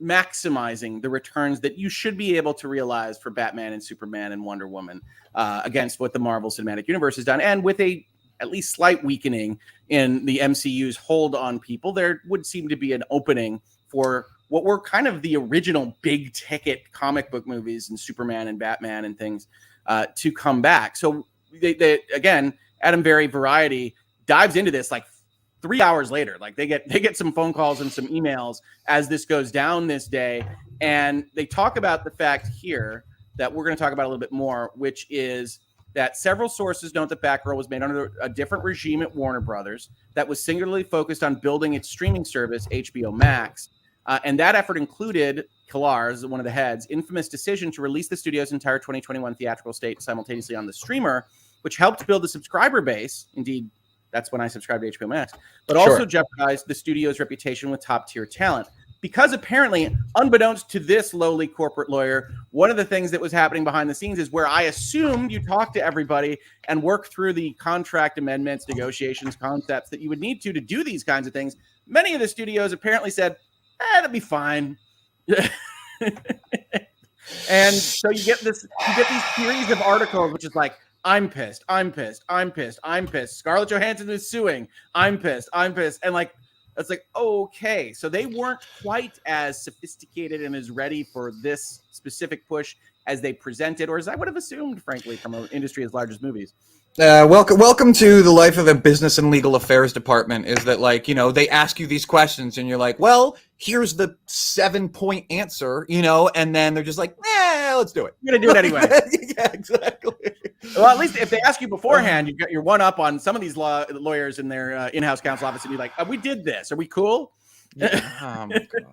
maximizing the returns that you should be able to realize for Batman and Superman and Wonder Woman against what the Marvel Cinematic Universe has done. And with a at least slight weakening in the MCU's hold on people, there would seem to be an opening for what were kind of the original big ticket comic book movies and Superman and Batman and things to come back. So they again, Adam Berry Variety dives into this like 3 hours later. Like they get some phone calls and some emails as this goes down this day. And they talk about the fact here that we're going to talk about a little bit more, which is that several sources note that Batgirl was made under a different regime at Warner Brothers that was singularly focused on building its streaming service, HBO Max. And that effort included Killar's, one of the heads, infamous decision to release the studio's entire 2021 theatrical slate simultaneously on the streamer, which helped build the subscriber base. Indeed, that's when I subscribed to HBO Max, but also jeopardized the studio's reputation with top-tier talent. Because apparently, unbeknownst to this lowly corporate lawyer, one of the things that was happening behind the scenes is where I assumed you talk to everybody and work through the contract amendments, negotiations, concepts that you would need to do these kinds of things. Many of the studios apparently said, that'll be fine. And so you get these series of articles, which is like, I'm pissed. Scarlett Johansson is suing. I'm pissed. And like, it's like, okay. So they weren't quite as sophisticated and as ready for this specific push as they presented, or as I would have assumed, frankly, from an industry as large as movies. Welcome to the life of a business and legal affairs department. Is that like, they ask you these questions and you're like, well, here's the 7-point answer, and then they're just like, let's do it. You're going to do it anyway. Yeah, exactly. Well, at least if they ask you beforehand, you got your one up on some of these lawyers in their in-house counsel office and be like, we did this. Are we cool? Yeah. Oh my God.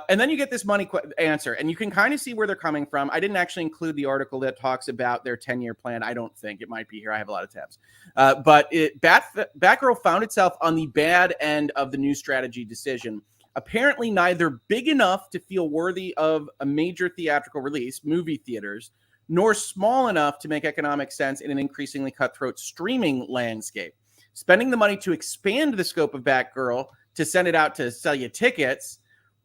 And then you get this money answer, and you can kind of see where they're coming from. I didn't actually include the article that talks about their 10-year plan. I don't think it might be here. I have a lot of tabs. But Batgirl found itself on the bad end of the new strategy decision. Apparently neither big enough to feel worthy of a major theatrical release, movie theaters, nor small enough to make economic sense in an increasingly cutthroat streaming landscape. Spending the money to expand the scope of Batgirl to send it out to sell you tickets,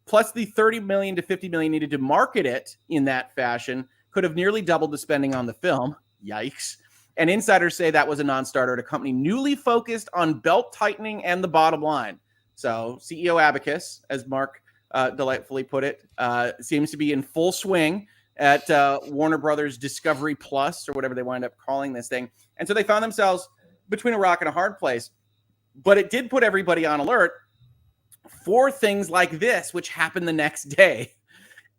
plus the $30 million to $50 million needed to market it in that fashion, could have nearly doubled the spending on the film. Yikes. And insiders say that was a non-starter at a company newly focused on belt tightening and the bottom line. So CEO Abacus, as Mark delightfully put it, seems to be in full swing at Warner Brothers Discovery Plus, or whatever they wind up calling this thing. And so they found themselves between a rock and a hard place. But it did put everybody on alert for things like this, which happened the next day.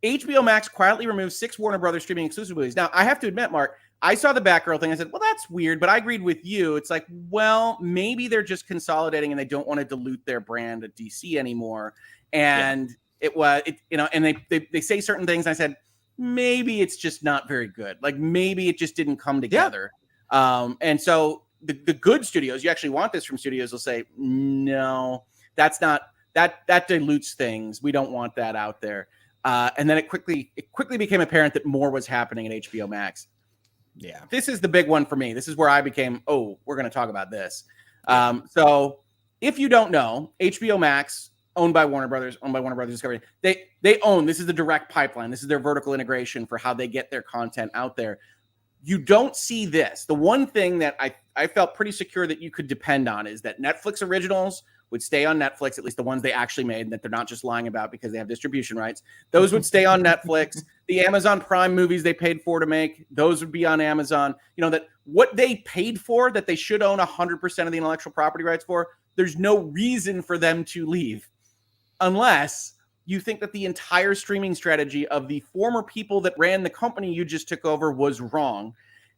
HBO Max quietly removed 6 Warner Brothers streaming exclusive movies. Now, I have to admit, Mark, I saw the Batgirl thing. I said, well, that's weird, but I agreed with you. It's like, well, maybe they're just consolidating and they don't want to dilute their brand at DC anymore. And and they say certain things. And I said, maybe it's just not very good. Like maybe it just didn't come together. Yeah. And so the good studios, you actually want this from studios, will say, no, that's not, that dilutes things. We don't want that out there. And then it quickly became apparent that more was happening at HBO Max. Yeah, this is the big one for me. This is where I became, we're going to talk about this. So if you don't know, HBO Max, owned by Warner Brothers Discovery, they own, this is the direct pipeline. This is their vertical integration for how they get their content out there. You don't see this. The one thing that I felt pretty secure that you could depend on is that Netflix originals would stay on Netflix, at least the ones they actually made, and that they're not just lying about because they have distribution rights. Those would stay on Netflix. The Amazon Prime movies they paid for to make, those would be on Amazon. That what they paid for, that they should own 100% of the intellectual property rights for, there's no reason for them to leave. Unless you think that the entire streaming strategy of the former people that ran the company you just took over was wrong.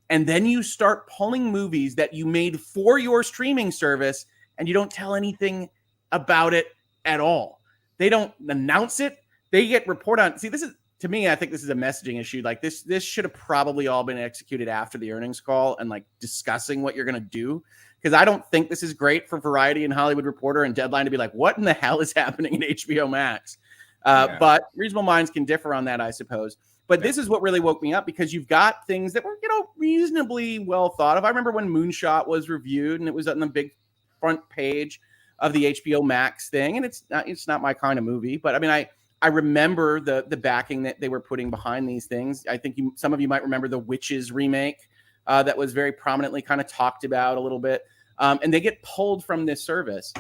And then you start pulling movies that you made for your streaming service and you don't tell anything about it at all. They don't announce it. they get report on. See, this is, to me, I think this is a messaging issue. Like this should have probably all been executed after the earnings call and like discussing what you're going to do. Because I don't think this is great for Variety and Hollywood Reporter and Deadline to be like, what in the hell is happening in HBO Max? But reasonable minds can differ on that, I suppose. But this is what really woke me up, because you've got things that were, reasonably well thought of. I remember when Moonshot was reviewed and it was on the big front page of the HBO Max thing. And it's not my kind of movie, but I mean, I remember the backing that they were putting behind these things. I think some of you might remember the Witches remake that was very prominently kind of talked about a little bit. And they get pulled from this service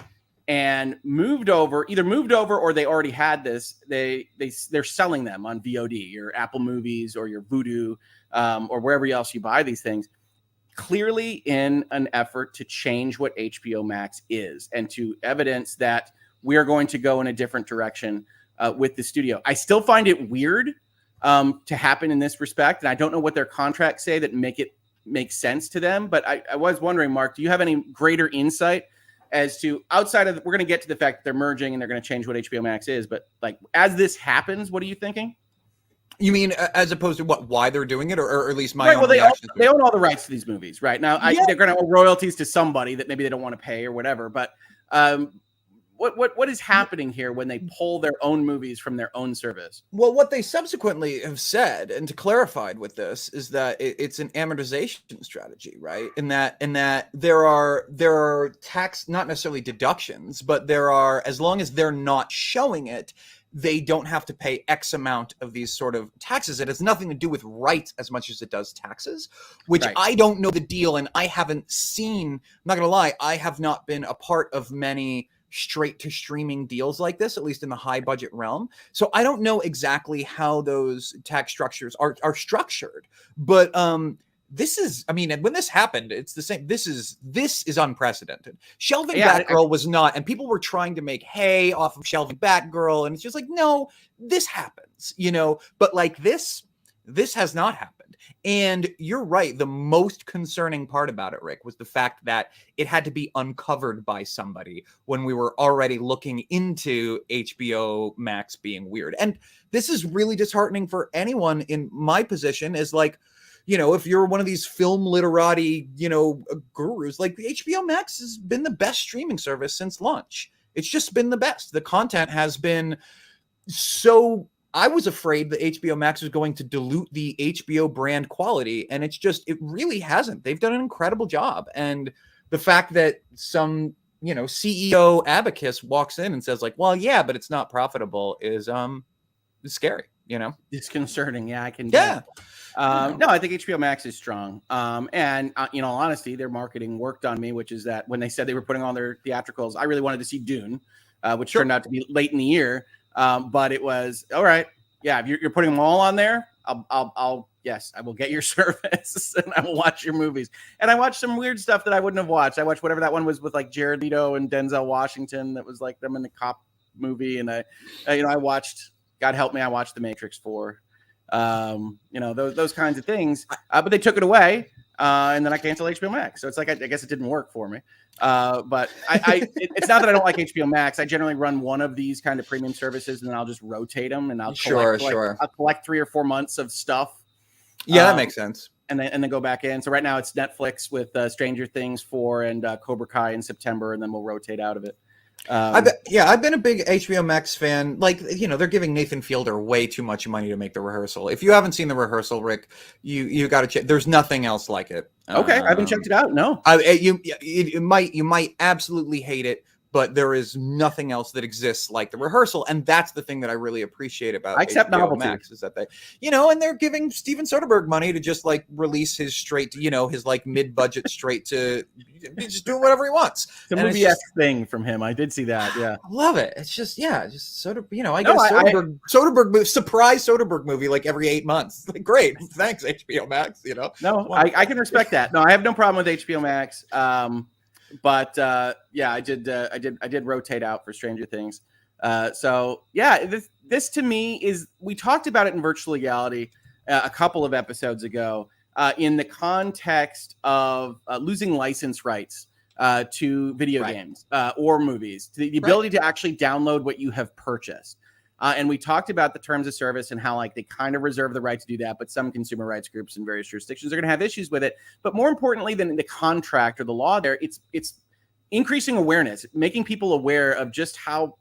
and either moved over or they already had this. They're selling them on VOD, your Apple Movies or your Vudu, or wherever else you buy these things, clearly in an effort to change what HBO Max is and to evidence that we are going to go in a different direction with the studio. I still find it weird to happen in this respect, and I don't know what their contracts say that make sense to them. But I was wondering, Mark, do you have any greater insight as to, outside of, we're going to get to the fact that they're merging and they're going to change what HBO Max is, but like as this happens, what are you thinking? You mean as opposed to why they're doing it, or at least my own reaction? They own all the rights to these movies right now. They're going to owe royalties to somebody that maybe they don't want to pay or whatever. But what is happening here when they pull their own movies from their own service? Well, what they subsequently have said and clarified with this is that it's an amortization strategy, right? In that there are tax, not necessarily deductions, but there are, as long as they're not showing it, they don't have to pay X amount of these sort of taxes. It has nothing to do with rights as much as it does taxes, which I don't know the deal, and I haven't seen, I'm not going to lie, I have not been a part of many straight to streaming deals like this, at least in the high budget realm. So I don't know exactly how those tax structures are structured, but this is, I mean, when this happened, it's the same. This is unprecedented. Shelving Batgirl was not, and people were trying to make hay off of shelving Batgirl, and it's just like, no, this happens, but like this has not happened. And you're right. The most concerning part about it, Rick, was the fact that it had to be uncovered by somebody when we were already looking into HBO Max being weird. And this is really disheartening for anyone in my position, is like, if you're one of these film literati, gurus, like the HBO Max has been the best streaming service since launch. It's just been the best. The content has been so, I was afraid that HBO Max was going to dilute the HBO brand quality, and it really hasn't. They've done an incredible job. And the fact that some, CEO abacus walks in and says like, well, yeah, but it's not profitable is scary, It's concerning. Yeah, I can. Yeah. No, I think HBO Max is strong. And in all honesty, their marketing worked on me, which is that when they said they were putting on their theatricals, I really wanted to see Dune, which turned out to be late in the year. But it was all right. Yeah, if you're putting them all on there, yes, I will get your service and I will watch your movies. And I watched some weird stuff that I wouldn't have watched. I watched whatever that one was with like Jared Leto and Denzel Washington. That was like them in the cop movie. And I watched, God help me, I watched The Matrix 4. Those kinds of things. But they took it away. And then I canceled HBO Max. So it's like, I guess it didn't work for me. But it's not that I don't like HBO Max. I generally run one of these kind of premium services and then I'll just rotate them and I'll collect 3 or 4 months of stuff. Yeah, that makes sense. And then go back in. So right now it's Netflix with Stranger Things 4 and Cobra Kai in September, and then we'll rotate out of it. I've been a big HBO Max fan. Like, they're giving Nathan Fielder way too much money to make The Rehearsal. If you haven't seen The Rehearsal, Rick, you got to check. There's nothing else like it. Okay, I haven't checked it out. No, you might absolutely hate it, but there is nothing else that exists like The Rehearsal, and that's the thing that I really appreciate about HBO Max, is that they, and they're giving Steven Soderbergh money to just like release his straight to, his like mid-budget straight to just doing whatever he wants. The movie-esque thing from him, I did see that. Yeah, I love it. It's just Soderbergh, I guess Soderbergh surprise Soderbergh movie like every 8 months. Like, great, thanks HBO Max. No, I can respect that. No, I have no problem with HBO Max. But I did rotate out for Stranger Things. This to me is, we talked about it in Virtual Legality a couple of episodes ago in the context of losing license rights to video games or movies, the ability to actually download what you have purchased. And we talked about the terms of service and how like they kind of reserve the right to do that, but some consumer rights groups in various jurisdictions are going to have issues with it. But more importantly than the contract or the law there, it's increasing awareness, making people aware of just how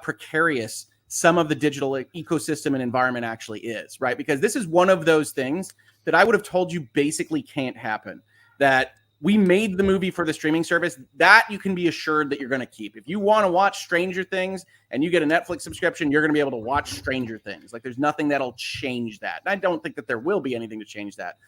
precarious some of the digital ecosystem and environment actually is, right? Because this is one of those things that I would have told you basically can't happen. That we made the movie for the streaming service, that you can be assured that you're going to keep. If you want to watch Stranger Things and you get a Netflix subscription, you're going to be able to watch Stranger Things. Like there's nothing that'll change that. And I don't think that there will be anything to change that.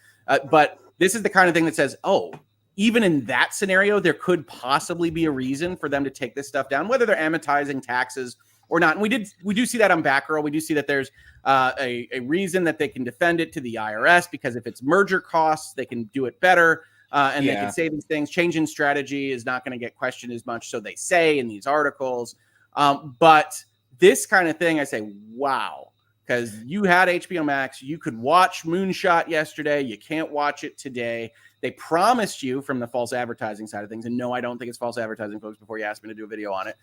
But this is the kind of thing that says, oh, even in that scenario, there could possibly be a reason for them to take this stuff down, whether they're amortizing taxes or not. And we do see that on Batgirl. We do see that there's a reason that they can defend it to the IRS, because if it's merger costs, they can do it better. And they can say these things. Change in strategy is not going to get questioned as much, so they say in these articles. But this kind of thing, I say, wow, because you had HBO Max. You could watch Moonshot yesterday. You can't watch it today. They promised you from the false advertising side of things, and no, I don't think it's false advertising, folks, before you ask me to do a video on it.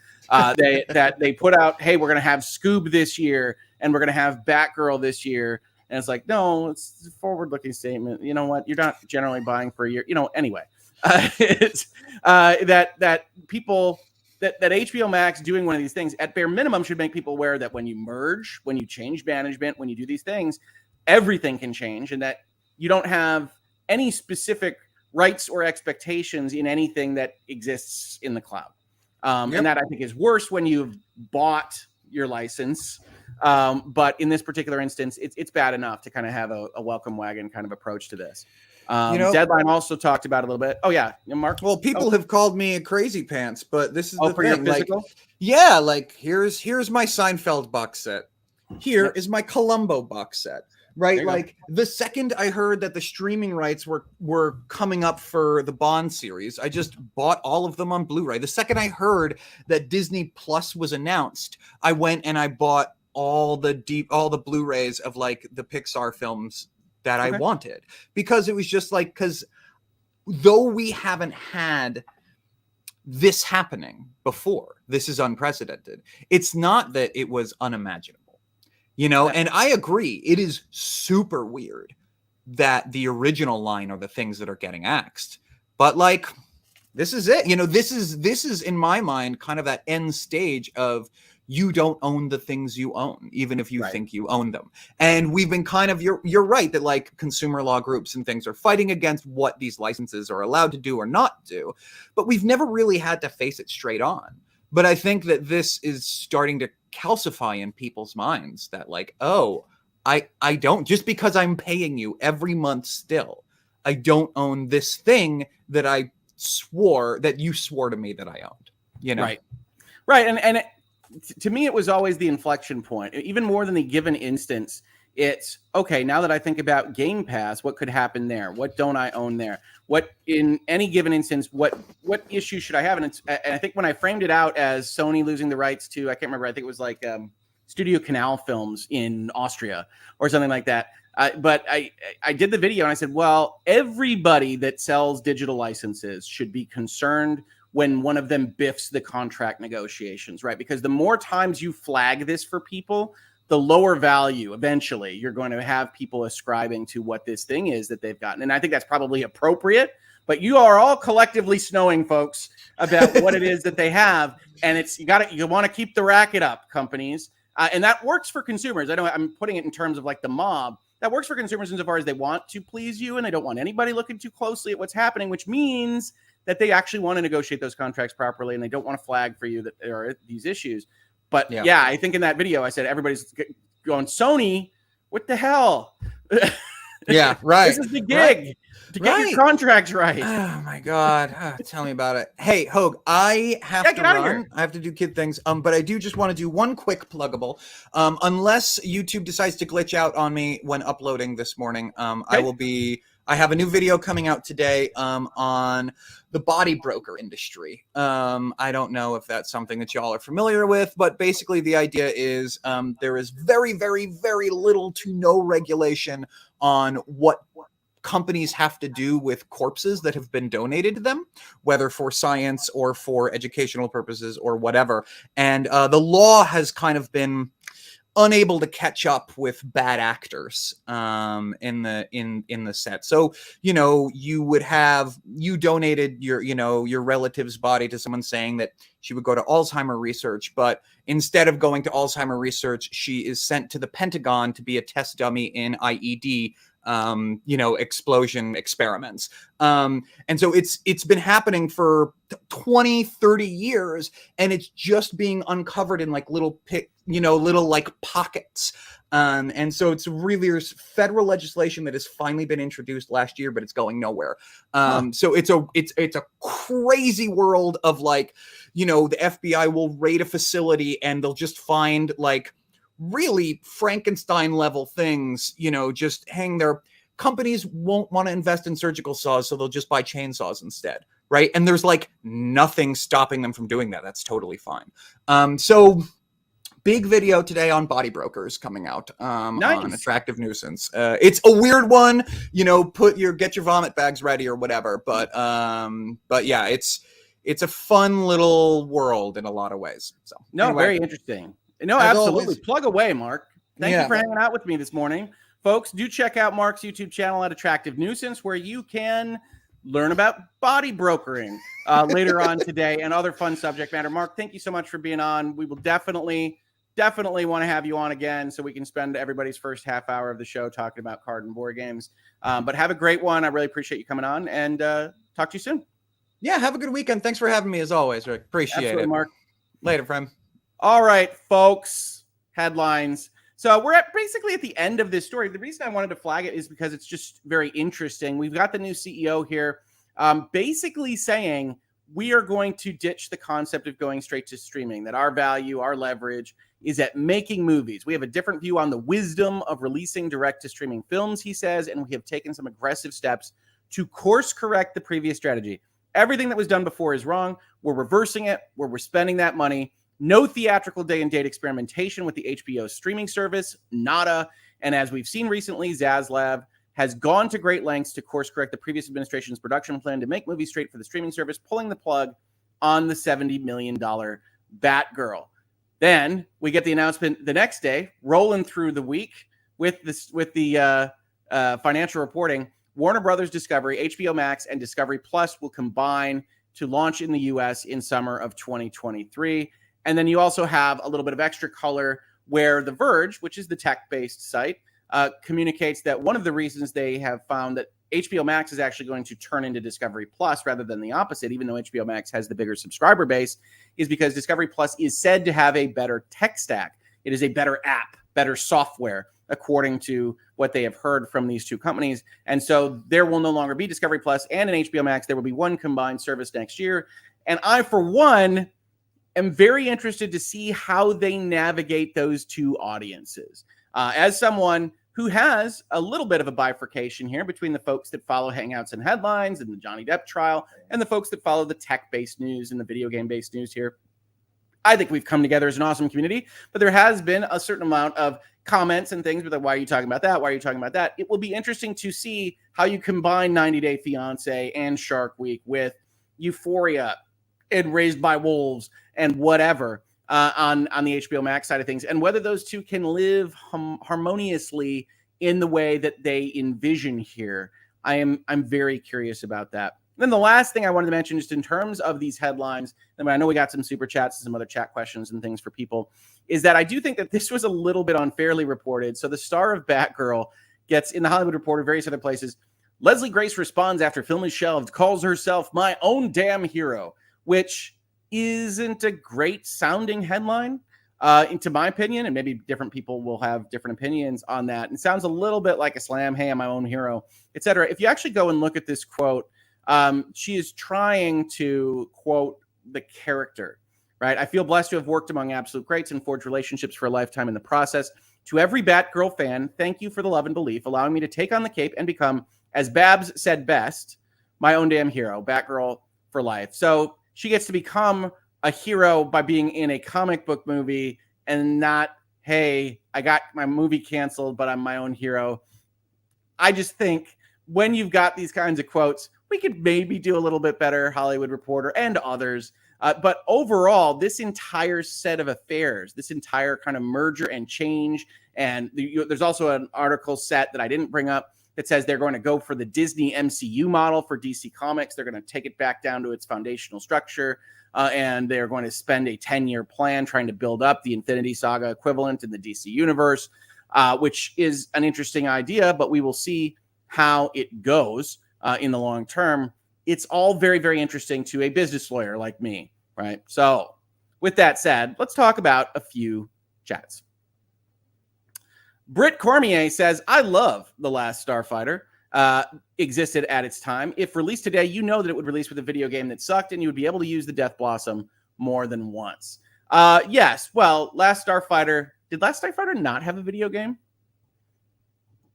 They put out, hey, we're going to have Scoob this year, and we're going to have Batgirl this year. And it's like, no, it's a forward-looking statement. You know what? You're not generally buying for a year. Anyway, it's that people that HBO Max doing one of these things at bare minimum should make people aware that when you merge, when you change management, when you do these things, everything can change, and that you don't have any specific rights or expectations in anything that exists in the cloud. And that I think is worse when you've bought your license. But in this particular instance, it's bad enough to kind of have a welcome wagon kind of approach to this. Deadline also talked about a little bit. Oh yeah, Mark. Well, people have called me a crazy pants, but this is the for thing. Your physical? Like here's my Seinfeld box set. Here is my Columbo box set. Right, like the second I heard that the streaming rights were coming up for the Bond series, I just bought all of them on Blu-ray. The second I heard that Disney Plus was announced, I went and I bought all the Blu-rays of like the Pixar films that I wanted, because it was just like, because though we haven't had this happening before, this is unprecedented. It's not that it was unimaginable. And I agree, it is super weird that the original line are the things that are getting axed. But like, this is it. This is in my mind kind of that end stage of you don't own the things you own, even if you think you own them. And we've been kind of, you're right that like consumer law groups and things are fighting against what these licenses are allowed to do or not do. But we've never really had to face it straight on. But I think that this is starting to calcify in people's minds that like, oh, I don't, just because I'm paying you every month still, I don't own this thing that you swore to me that I owned, Right. And to me, it was always the inflection point, even more than the given instance. It's okay. Now that I think about Game Pass, what could happen there? What don't I own there? What in any given instance, what issue should I have? And I think when I framed it out as Sony losing the rights to, I can't remember, I think it was like Studio Canal Films in Austria or something like that. But I did the video and I said, well, everybody that sells digital licenses should be concerned when one of them biffs the contract negotiations, right? Because the more times you flag this for people, the lower value eventually you're going to have people ascribing to what this thing is that they've gotten. And I think that's probably appropriate, but you are all collectively snowing, folks, about what it is that they have. And you want to keep the racket up, companies. And that works for consumers. I know I'm putting it in terms of like the mob. That works for consumers insofar as they want to please you and they don't want anybody looking too closely at what's happening, which means that they actually want to negotiate those contracts properly and they don't want to flag for you that there are these issues. But yeah, I think in that video, I said, everybody's going, Sony, what the hell? Yeah, right. This is the gig to get your contracts right. Oh my God. Tell me about it. Hey, Hoeg, I have to run. I have to do kid things. But I do just want to do one quick pluggable. Unless YouTube decides to glitch out on me when uploading this morning, I have a new video coming out today on the body broker industry. I don't know if that's something that y'all are familiar with, but basically the idea is there is very, very, very little to no regulation on what companies have to do with corpses that have been donated to them, whether for science or for educational purposes or whatever. And the law has kind of been unable to catch up with bad actors in the set. So, you know, you donated your relative's body to someone saying that she would go to Alzheimer research, but instead of going to Alzheimer research, she is sent to the Pentagon to be a test dummy in IED explosion experiments. And so it's been happening for 20, 30 years, and it's just being uncovered in like little like pockets. And so it's really, there's federal legislation that has finally been introduced last year, but it's going nowhere. So it's a crazy world of like, you know, the FBI will raid a facility and they'll just find like really Frankenstein level things, you know, just hang there. Companies won't want to invest in surgical saws, so they'll just buy chainsaws instead, right? And there's like nothing stopping them from doing that. That's totally fine. So big video today on body brokers coming out on Attractive Nuisance. It's a weird one, you know, get your vomit bags ready or whatever. But yeah, it's a fun little world in a lot of ways. So anyway. Very interesting. No, As absolutely. always. Plug away, Mark. Thank you for hanging out with me this morning. Folks, do check out Mark's YouTube channel at Attractive Nuisance, where you can learn about body brokering later on today and other fun subject matter. Mark, thank you so much for being on. We will definitely want to have you on again so we can spend everybody's first half hour of the show talking about card and board games. But have a great one. I really appreciate you coming on, and talk to you soon. Yeah, have a good weekend. Thanks for having me as always, Rick. Appreciate it. Mark. Later, friend. All right, folks. Headlines. So we're basically at the end of this story. The reason I wanted to flag it is because it's just very interesting. We've got the new CEO here basically saying we are going to ditch the concept of going straight to streaming, that our value, our leverage is at making movies. We have a different view on the wisdom of releasing direct-to-streaming films, he says, and we have taken some aggressive steps to course correct the previous strategy. Everything that was done before is wrong. We're reversing it, where we're spending that money. No theatrical day and date experimentation with the HBO streaming service, nada. And as we've seen recently, Zaslav has gone to great lengths to course correct the previous administration's production plan to make movies straight for the streaming service, pulling the plug on the $70 million Batgirl. Then we get the announcement the next day, rolling through the week with the financial reporting. Warner Brothers Discovery, HBO Max, and Discovery Plus will combine to launch in the U.S. in summer of 2023. And then you also have a little bit of extra color where The Verge, which is the tech-based site, communicates that one of the reasons they have found that HBO Max is actually going to turn into Discovery Plus rather than the opposite, even though HBO Max has the bigger subscriber base, is because Discovery Plus is said to have a better tech stack. It is a better app, better software, according to what they have heard from these two companies. And so there will no longer be Discovery Plus and an HBO Max. There will be one combined service next year. And I, for one, am very interested to see how they navigate those two audiences. As someone who has a little bit of a bifurcation here between the folks that follow Hangouts and Headlines and the Johnny Depp trial and the folks that follow the tech-based news and the video game-based news here, I think we've come together as an awesome community, but there has been a certain amount of comments and things like, why are you talking about that? Why are you talking about that? It will be interesting to see how you combine 90 Day Fiancé and Shark Week with Euphoria and Raised by Wolves and whatever on the HBO Max side of things, and whether those two can live harmoniously in the way that they envision here. I'm very curious about that. Then the last thing I wanted to mention, just in terms of these headlines, and I know we got some super chats and some other chat questions and things for people, is that I do think that this was a little bit unfairly reported. So the star of Batgirl gets, in the Hollywood Reporter, various other places, Leslie Grace responds after film is shelved, calls herself my own damn hero, which isn't a great sounding headline, into my opinion, and maybe different people will have different opinions on that. And it sounds a little bit like a slam, hey, I'm my own hero, etc. If you actually go and look at this quote, she is trying to quote the character, right? I feel blessed to have worked among absolute greats and forged relationships for a lifetime in the process. To every Batgirl fan, thank you for the love and belief, allowing me to take on the cape and become, as Babs said best, my own damn hero, Batgirl for life. So she gets to become a hero by being in a comic book movie and not, hey, I got my movie canceled, but I'm my own hero. I just think when you've got these kinds of quotes, we could maybe do a little bit better, Hollywood Reporter and others, But overall, this entire set of affairs, this entire kind of merger and change, and there's also an article set that I didn't bring up that says they're going to go for the Disney MCU model for DC Comics. They're going to take it back down to its foundational structure, and they're going to spend a 10-year plan trying to build up the Infinity Saga equivalent in the DC universe, which is an interesting idea, but we will see how it goes in the long term. It's all very, very interesting to a business lawyer like me, right? So with that said, let's talk about a few chats. Britt Cormier says, I love The Last Starfighter. Existed at its time. If released today, you know that it would release with a video game that sucked, and you would be able to use the Death Blossom more than once. Yes, well, Last Starfighter, did Last Starfighter not have a video game?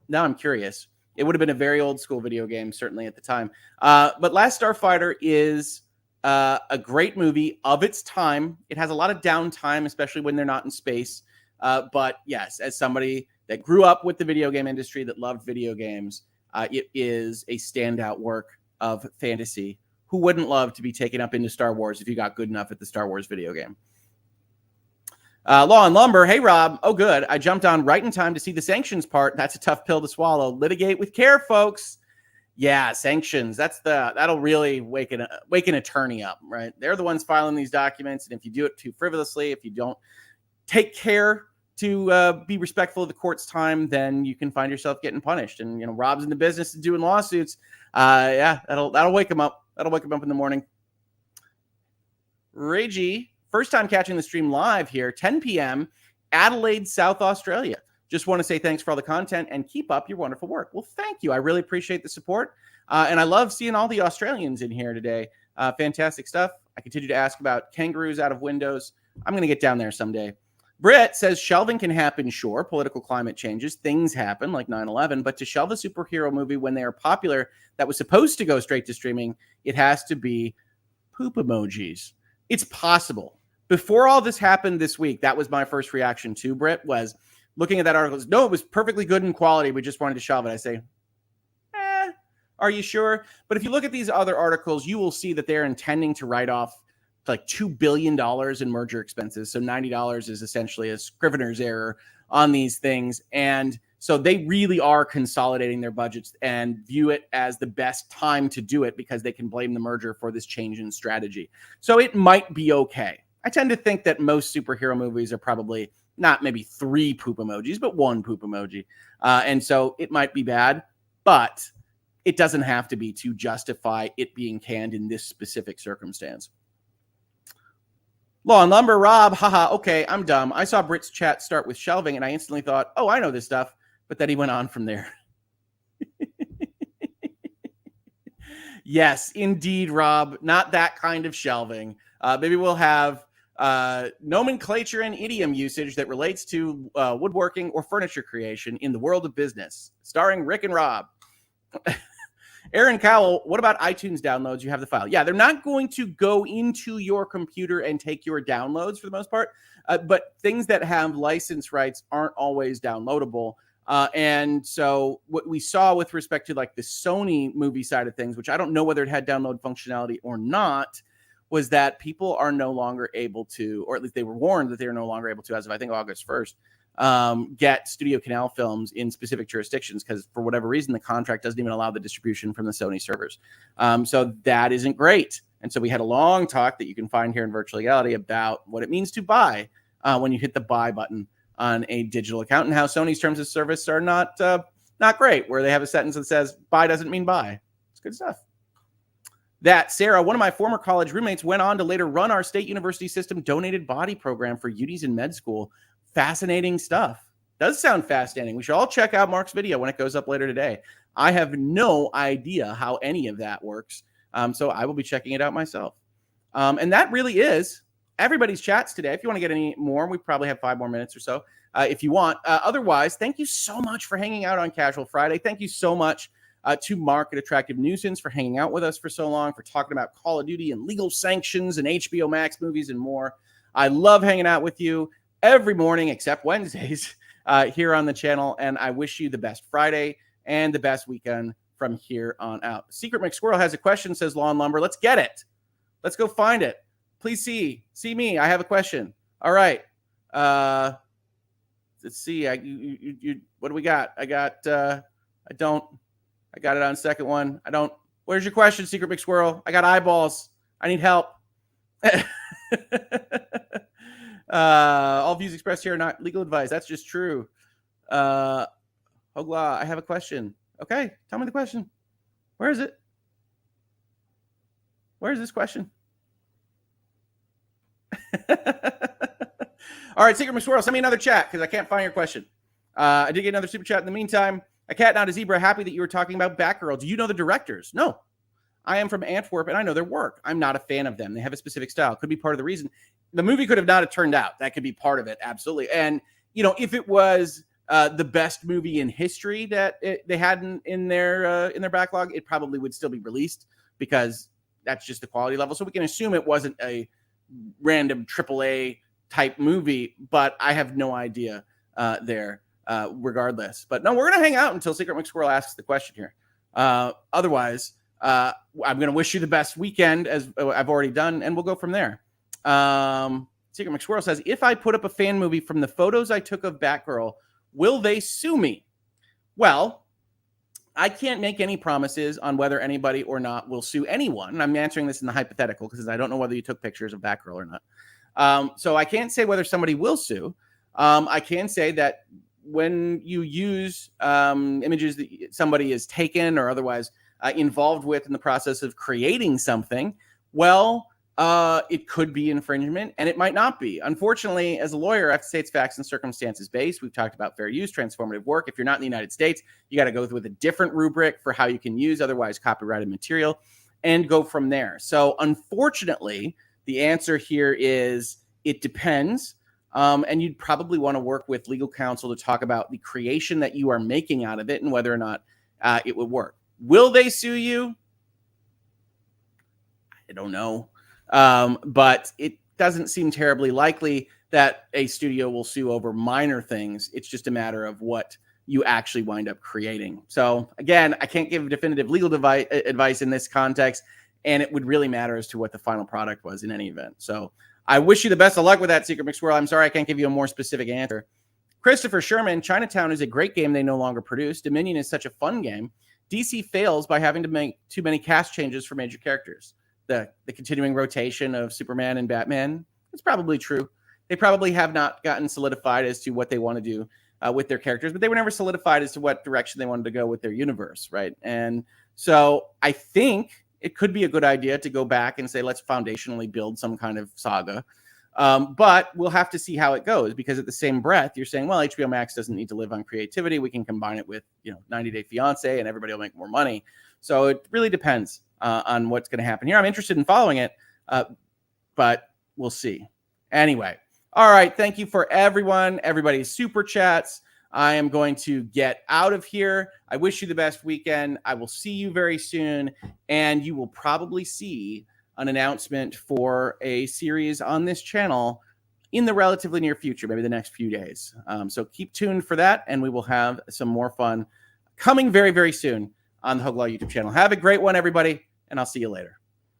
Now I'm curious. It would have been a very old school video game, certainly at the time. But Last Starfighter is a great movie of its time. It has a lot of downtime, especially when they're not in space. But yes, as somebody that grew up with the video game industry, that loved video games, it is a standout work of fantasy. Who wouldn't love to be taken up into Star Wars if you got good enough at the Star Wars video game? Law and Lumber. Hey, Rob. Oh, good. I jumped on right in time to see the sanctions part. That's a tough pill to swallow. Litigate with care, folks. Yeah, sanctions. That'll really wake an attorney up, right? They're the ones filing these documents, and if you do it too frivolously, if you don't take care to be respectful of the court's time, then you can find yourself getting punished. And Rob's in the business of doing lawsuits. Yeah, that'll wake him up. That'll wake him up in the morning. Reggie, first time catching the stream live here, 10 p.m., Adelaide, South Australia. Just want to say thanks for all the content and keep up your wonderful work. Well, thank you. I really appreciate the support. And I love seeing all the Australians in here today. Fantastic stuff. I continue to ask about kangaroos out of windows. I'm going to get down there someday. Britt says shelving can happen, sure. Political climate changes. Things happen like 9/11. But to shelve a superhero movie when they are popular that was supposed to go straight to streaming, it has to be poop emojis. It's possible. Before all this happened this week, that was my first reaction to Britt, was looking at that article. No, it was perfectly good in quality. We just wanted to shelve it. I say, are you sure? But if you look at these other articles, you will see that they're intending to write off like $2 billion in merger expenses. So $90 is essentially a scrivener's error on these things. And so they really are consolidating their budgets and view it as the best time to do it because they can blame the merger for this change in strategy. So it might be okay. I tend to think that most superhero movies are probably not maybe 3 poop emojis, but 1 poop emoji. And so it might be bad, but it doesn't have to be to justify it being canned in this specific circumstance. Law and Lumber, Rob, haha, okay, I'm dumb. I saw Britt's chat start with shelving, and I instantly thought, oh, I know this stuff. But then he went on from there. Yes, indeed, Rob. Not that kind of shelving. Maybe we'll have nomenclature and idiom usage that relates to woodworking or furniture creation in the world of business, starring Rick and Rob. Aaron Cowell, what about iTunes downloads? You have the file. Yeah, they're not going to go into your computer and take your downloads for the most part, but things that have license rights aren't always downloadable. And so what we saw with respect to like the Sony movie side of things, which I don't know whether it had download functionality or not, was that people are no longer able to, or at least they were warned that they are no longer able to, as of I think August 1st, get Studio Canal films in specific jurisdictions because for whatever reason, the contract doesn't even allow the distribution from the Sony servers. So that isn't great. And so we had a long talk that you can find here in Virtual Legality about what it means to buy when you hit the buy button on a digital account and how Sony's terms of service are not great, where they have a sentence that says buy doesn't mean buy. It's good stuff. That Sarah, one of my former college roommates, went on to later run our state university system donated body program for UDs in med school. Fascinating stuff. Does sound fascinating. We should all check out Mark's video when it goes up later today. I have no idea how any of that works. So I will be checking it out myself. And that really is everybody's chats today. If you want to get any more, we probably have 5 more minutes or so if you want. Otherwise, thank you so much for hanging out on Casual Friday. Thank you so much to Mark at Attractive Nuisance for hanging out with us for so long, for talking about Call of Duty and legal sanctions and HBO Max movies and more. I love hanging out with you every morning except Wednesdays here on the channel, and I wish you the best Friday and the best weekend from here on out. Secret McSquirrel has a question, says Law and Lumber. Let's get it. Let's go find it. Please see me. I have a question. All right. Let's see. What do we got? I got it on second one. Where's your question, Secret McSquirrel? I got eyeballs. I need help. All views expressed here are not legal advice. That's just true. Hoeg Law, I have a question. Okay, tell me the question. Where is it? Where is this question? All right, Secret McSquirrel, send me another chat because I can't find your question. I did get another super chat in the meantime. A cat, not a zebra. Happy that you were talking about Batgirl. Do you know the directors? No. I am from Antwerp, and I know their work. I'm not a fan of them. They have a specific style. Could be part of the reason. The movie could have not have turned out. That could be part of it, absolutely. And, if it was the best movie in history that they had in their backlog, it probably would still be released because that's just the quality level. So we can assume it wasn't a random AAA type movie, but I have no idea there regardless. But no, we're going to hang out until Secret McSquirrel asks the question here. Otherwise, I'm going to wish you the best weekend, as I've already done, and we'll go from there. Secret McSquirrel says, if I put up a fan movie from the photos I took of Batgirl, will they sue me? Well, I can't make any promises on whether anybody or not will sue anyone. I'm answering this in the hypothetical because I don't know whether you took pictures of Batgirl or not. So I can't say whether somebody will sue. I can say that when you use images that somebody is taken or otherwise involved with in the process of creating something, well, it could be infringement and it might not be. Unfortunately, as a lawyer, I have to say it's facts and circumstances based. We've talked about fair use, transformative work. If you're not in the United States, you got to go with a different rubric for how you can use otherwise copyrighted material and go from there. So unfortunately, the answer here is it depends. And you'd probably want to work with legal counsel to talk about the creation that you are making out of it and whether or not it would work. Will they sue you? I don't know. But it doesn't seem terribly likely that a studio will sue over minor things. It's just a matter of what you actually wind up creating. So again, I can't give definitive legal advice in this context, and it would really matter as to what the final product was in any event. So I wish you the best of luck with that, Secret McSquirrel. I'm sorry I can't give you a more specific answer. Christopher Sherman, Chinatown is a great game they no longer produce. Dominion is such a fun game. DC fails by having to make too many cast changes for major characters. The continuing rotation of Superman and Batman, it's probably true. They probably have not gotten solidified as to what they want to do with their characters, but they were never solidified as to what direction they wanted to go with their universe, right? And so I think it could be a good idea to go back and say, let's foundationally build some kind of saga. But we'll have to see how it goes, because at the same breath, you're saying, well, HBO Max doesn't need to live on creativity. We can combine it with, 90 Day Fiance and everybody will make more money. So it really depends on what's going to happen here. I'm interested in following it, but we'll see. Anyway. All right. Thank you for everybody's super chats. I am going to get out of here. I wish you the best weekend. I will see you very soon, and you will probably see an announcement for a series on this channel in the relatively near future, maybe the next few days. So keep tuned for that, and we will have some more fun coming very, very soon on the Hoeg Law YouTube channel. Have a great one, everybody, and I'll see you later.